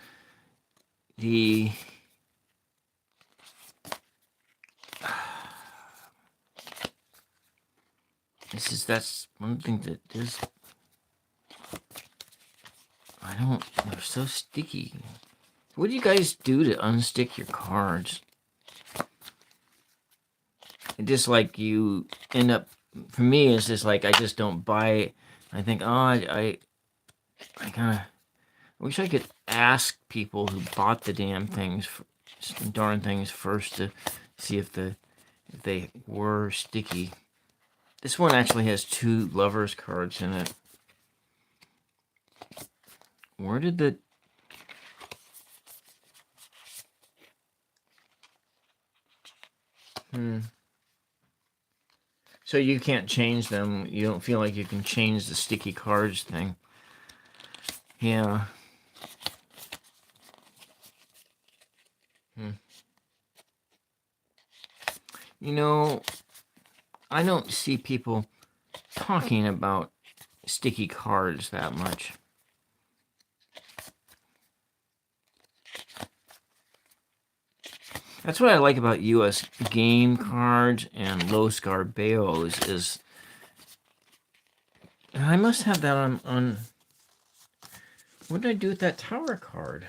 that's one thing that is, they're so sticky. What do you guys do to unstick your cards? It just like you end up, for me, it's just like I just don't buy it. I think, oh, I kind of wish I could ask people who bought the darn things first to see if they were sticky. This one actually has 2 lovers cards in it. Where did the... So you can't change them. You don't feel like you can change the sticky cards thing. Yeah. You know, I don't see people talking about sticky cards that much. That's what I like about U.S. game cards and Los Garbeos is... I must have that on... What did I do with that tower card?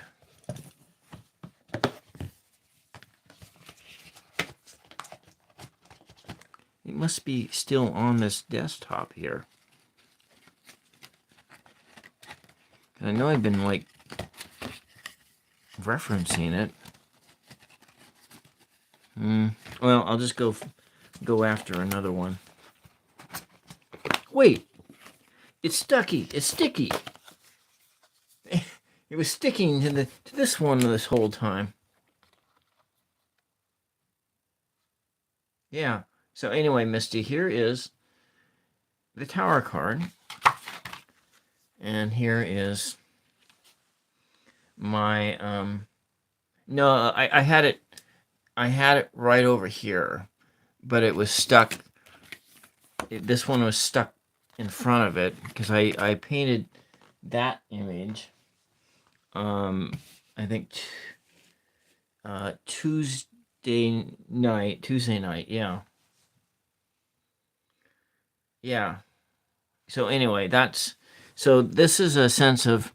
It must be still on this desktop here. I know I've been, like, referencing it. Well, I'll just go after another one. Wait! It's stucky. It's sticky. It was sticking to this one this whole time. Yeah. So anyway, Misty, here is the tower card. And here is my no, I had it right over here, but it was stuck. This one was stuck in front of it because I painted that image. I think Tuesday night. Yeah, yeah. So anyway, so this is a sense of,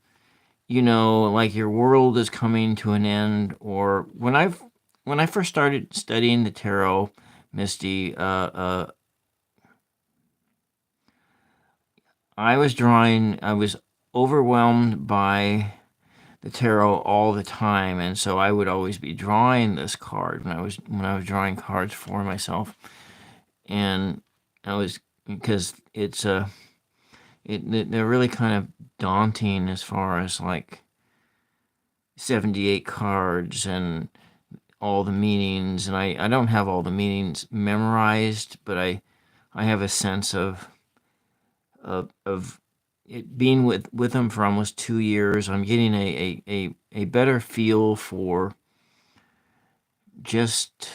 like your world is coming to an end. Or when I first started studying the tarot, Misty, I was overwhelmed by the tarot all the time, and so I would always be drawing this card when I was drawing cards for myself. And I was because they're really kind of daunting as far as like 78 cards and all the meanings, and I don't have all the meanings memorized, but I have a sense of it being with them for almost 2 years. I'm getting a better feel for just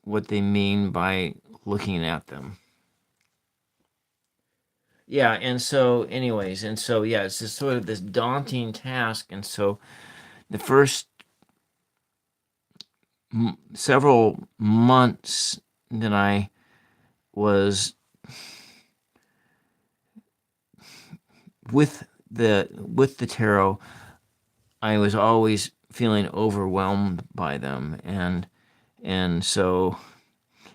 what they mean by looking at them. Yeah, and so anyways, and so yeah, it's just sort of this daunting task. And so the first several months that I was with the tarot, I was always feeling overwhelmed by them, and so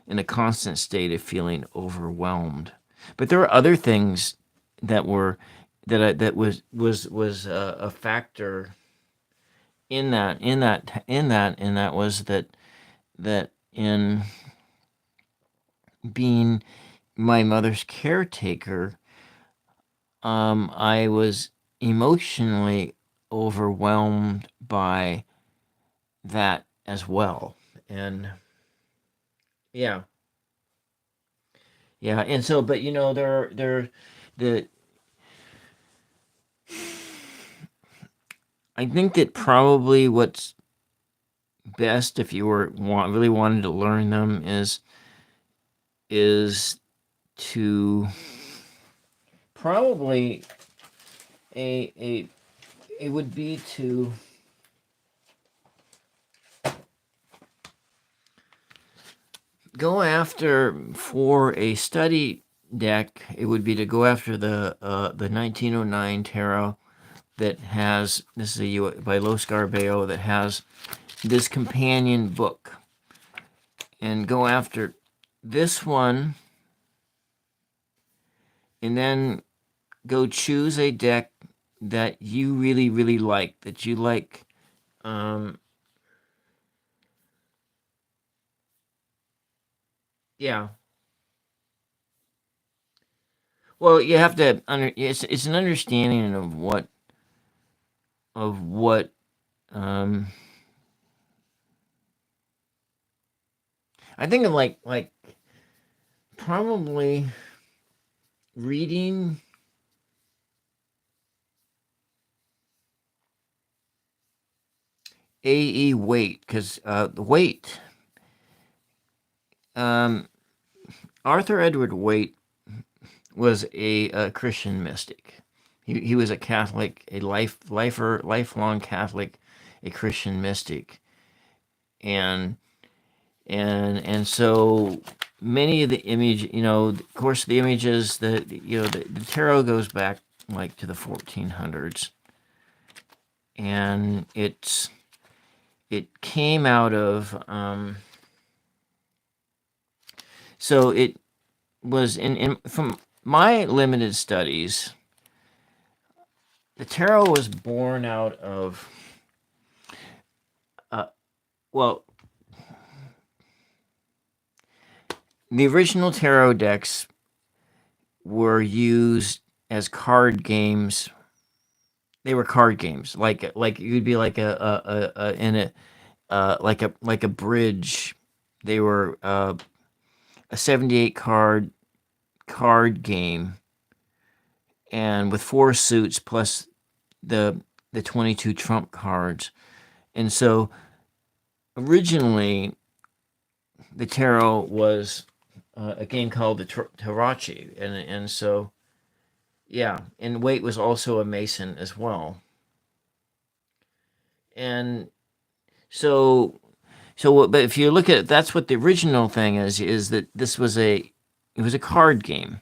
in a constant state of feeling overwhelmed. But there were other things that were that was a factor and that was that in being my mother's caretaker, I was emotionally overwhelmed by that as well. And yeah, yeah, and so, but the I think that probably what's best if you really wanted to learn them is to probably a it would be to go after, for a study deck, it would be to go after the 1909 tarot that has, this is by Los Garbeo, that has this companion book, and go after this one, and then go choose a deck that you really really like, that you like. Yeah, well, you have to it's an understanding of what um I think of, like probably reading A.E. Waite, because the Waite, um, Arthur Edward Waite was a Christian mystic. He was a Catholic, a lifelong Catholic, a Christian mystic, and so many of the of course, the images that the tarot goes back like to the 1400s, and it came out of so it was in from my limited studies. The tarot was born out of well, the original tarot decks were used as card games. They were card games, like you'd be like a in a like a bridge. They were a 78 card game, and with four suits plus the 22 trump cards. And so originally the tarot was a game called the Tarachi, and so yeah, and Waite was also a Mason as well. And So but if you look at it, that's what the original thing is that this was it was a card game.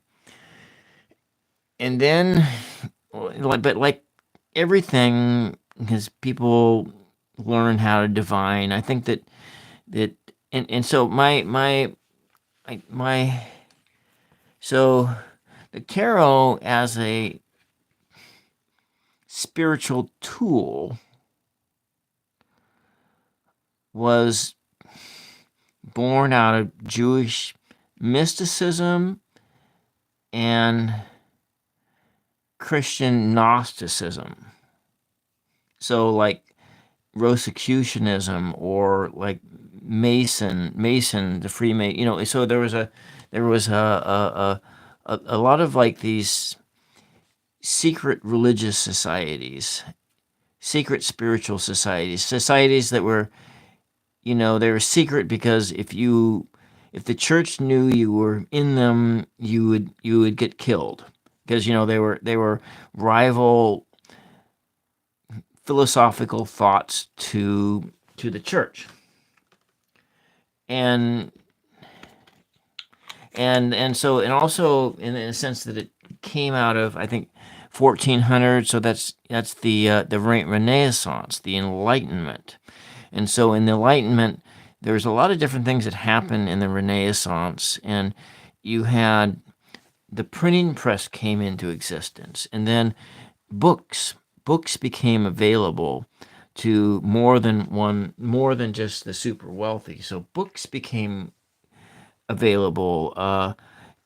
And then, but like everything, because people learn how to divine, I think that and so my so the tarot as a spiritual tool was born out of Jewish mysticism and Christian Gnosticism. So like Rosicrucianism or like Mason, the Freemason, so there was a lot of like these secret religious societies, secret spiritual societies that were, they were secret because if the church knew you were in them, you would get killed because they were rival philosophical thoughts to the church. And also in a sense that it came out of, I think, 1400. So that's the Renaissance, the Enlightenment. And so in the Enlightenment, there's a lot of different things that happened in the Renaissance, and you had the printing press came into existence, and then books became available to more than just the super wealthy. So books became available,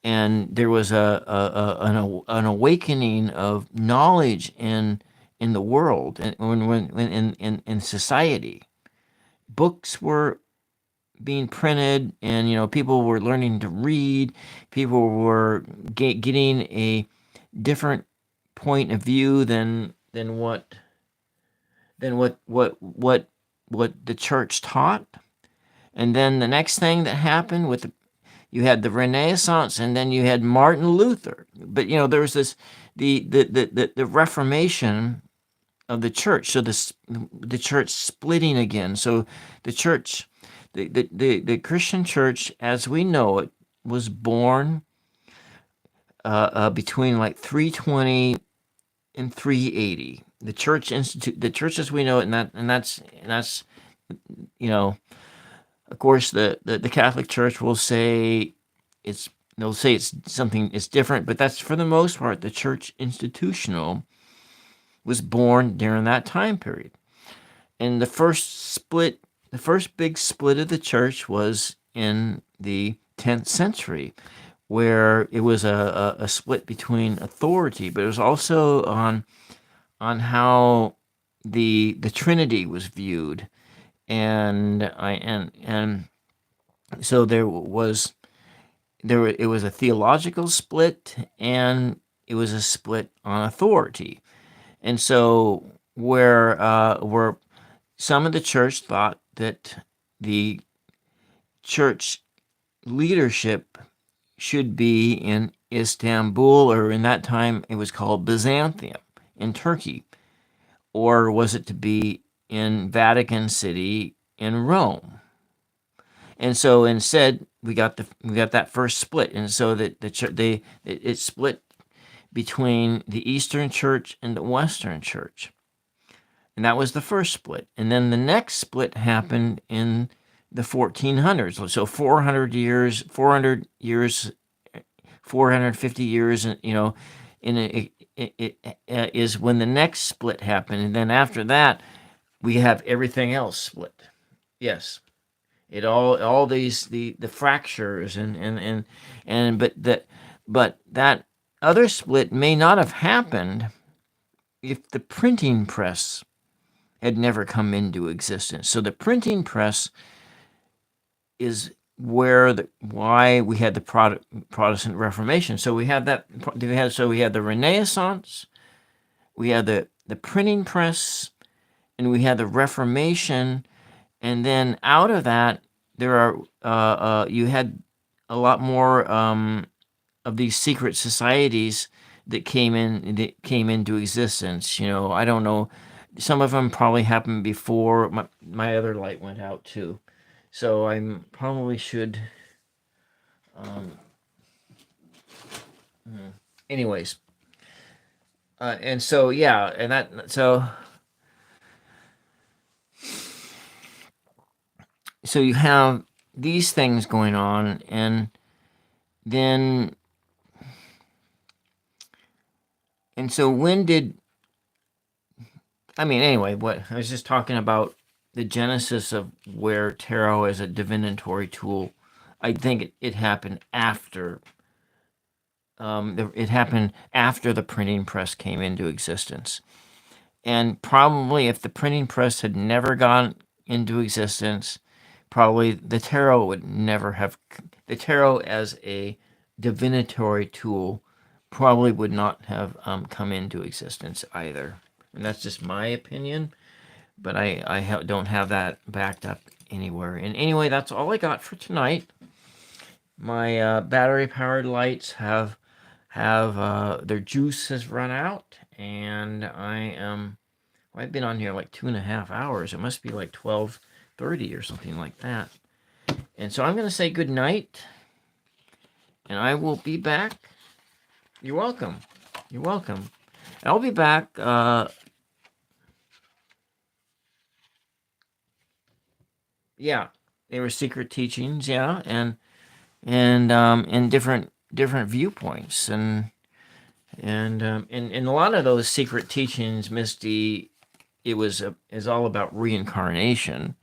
and there was an awakening of knowledge in the world and when in society. Books were being printed, and people were learning to read. People were getting a different point of view than what the church taught. And then the next thing that happened you had the Renaissance, and then you had Martin Luther. But there was the Reformation of the church. So the church splitting again. So the church, the Christian church as we know it, was born between like 320 and 380. The church as we know it, and that's of course the Catholic Church will say they'll say it's something, it's different, but that's for the most part the church institutional was born during that time period. And the first big split of the church was in the 10th century, where it was a split between authority, but it was also on how the Trinity was viewed, and so it was a theological split, and it was a split on authority. And so where some of the church thought that the church leadership should be in Istanbul, or in that time it was called Byzantium in Turkey, or was it to be in Vatican City in Rome? And so instead we got that first split, and so that it split between the Eastern Church and the Western Church. And that was the first split. And then the next split happened in the 1400s. So 450 years, is when the next split happened. And then after that, we have everything else split. Yes. It all these the fractures but that other split may not have happened if the printing press had never come into existence. So the printing press is why we had the Protestant Reformation. So we had the Renaissance, we had the printing press, and we had the Reformation, and then out of that there are you had a lot more of these secret societies that came into existence. I don't know. some of them probably happened before my other light went out too. So I probably should. Um, anyways, and so yeah, and that so you have these things going on, and then so when did anyway, what I was just talking about the genesis of where tarot as a divinatory tool. I think it happened after. It happened after the printing press came into existence. And probably if the printing press had never gone into existence, probably the tarot would never have. The tarot as a divinatory tool probably would not have come into existence either. And that's just my opinion, but I don't have that backed up anywhere. And anyway, that's all I got for tonight. My battery-powered lights have their juice has run out, and I've been on here like 2.5 hours. It must be like 12:30 or something like that. And so I'm going to say good night, and I will be back. You're welcome. You're welcome. I'll be back. Yeah, they were secret teachings. Yeah, and in different viewpoints, and in a lot of those secret teachings, Misty, is all about reincarnation,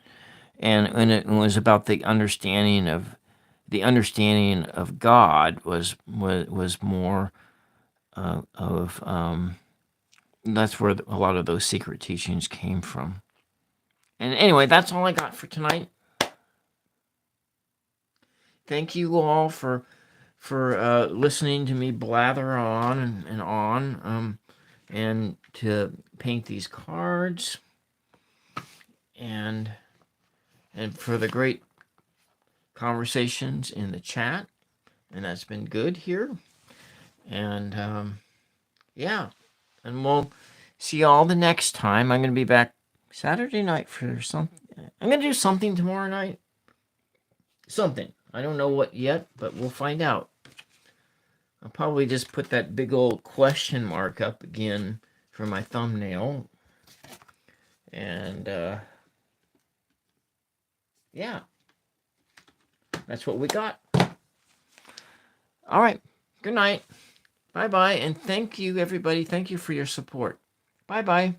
and it was about the understanding of God was more of that's where a lot of those secret teachings came from. And anyway, that's all I got for tonight. Thank you all for listening to me blather on and on, and to paint these cards, and for the great conversations in the chat, and that's been good here. And yeah, and we'll see y'all the next time. I'm going to be back Saturday night for something. I'm going to do something tomorrow night. Something. I don't know what yet, but we'll find out. I'll probably just put that big old question mark up again for my thumbnail. And yeah, that's what we got. All right. Good night. Bye-bye. And thank you, everybody. Thank you for your support. Bye-bye.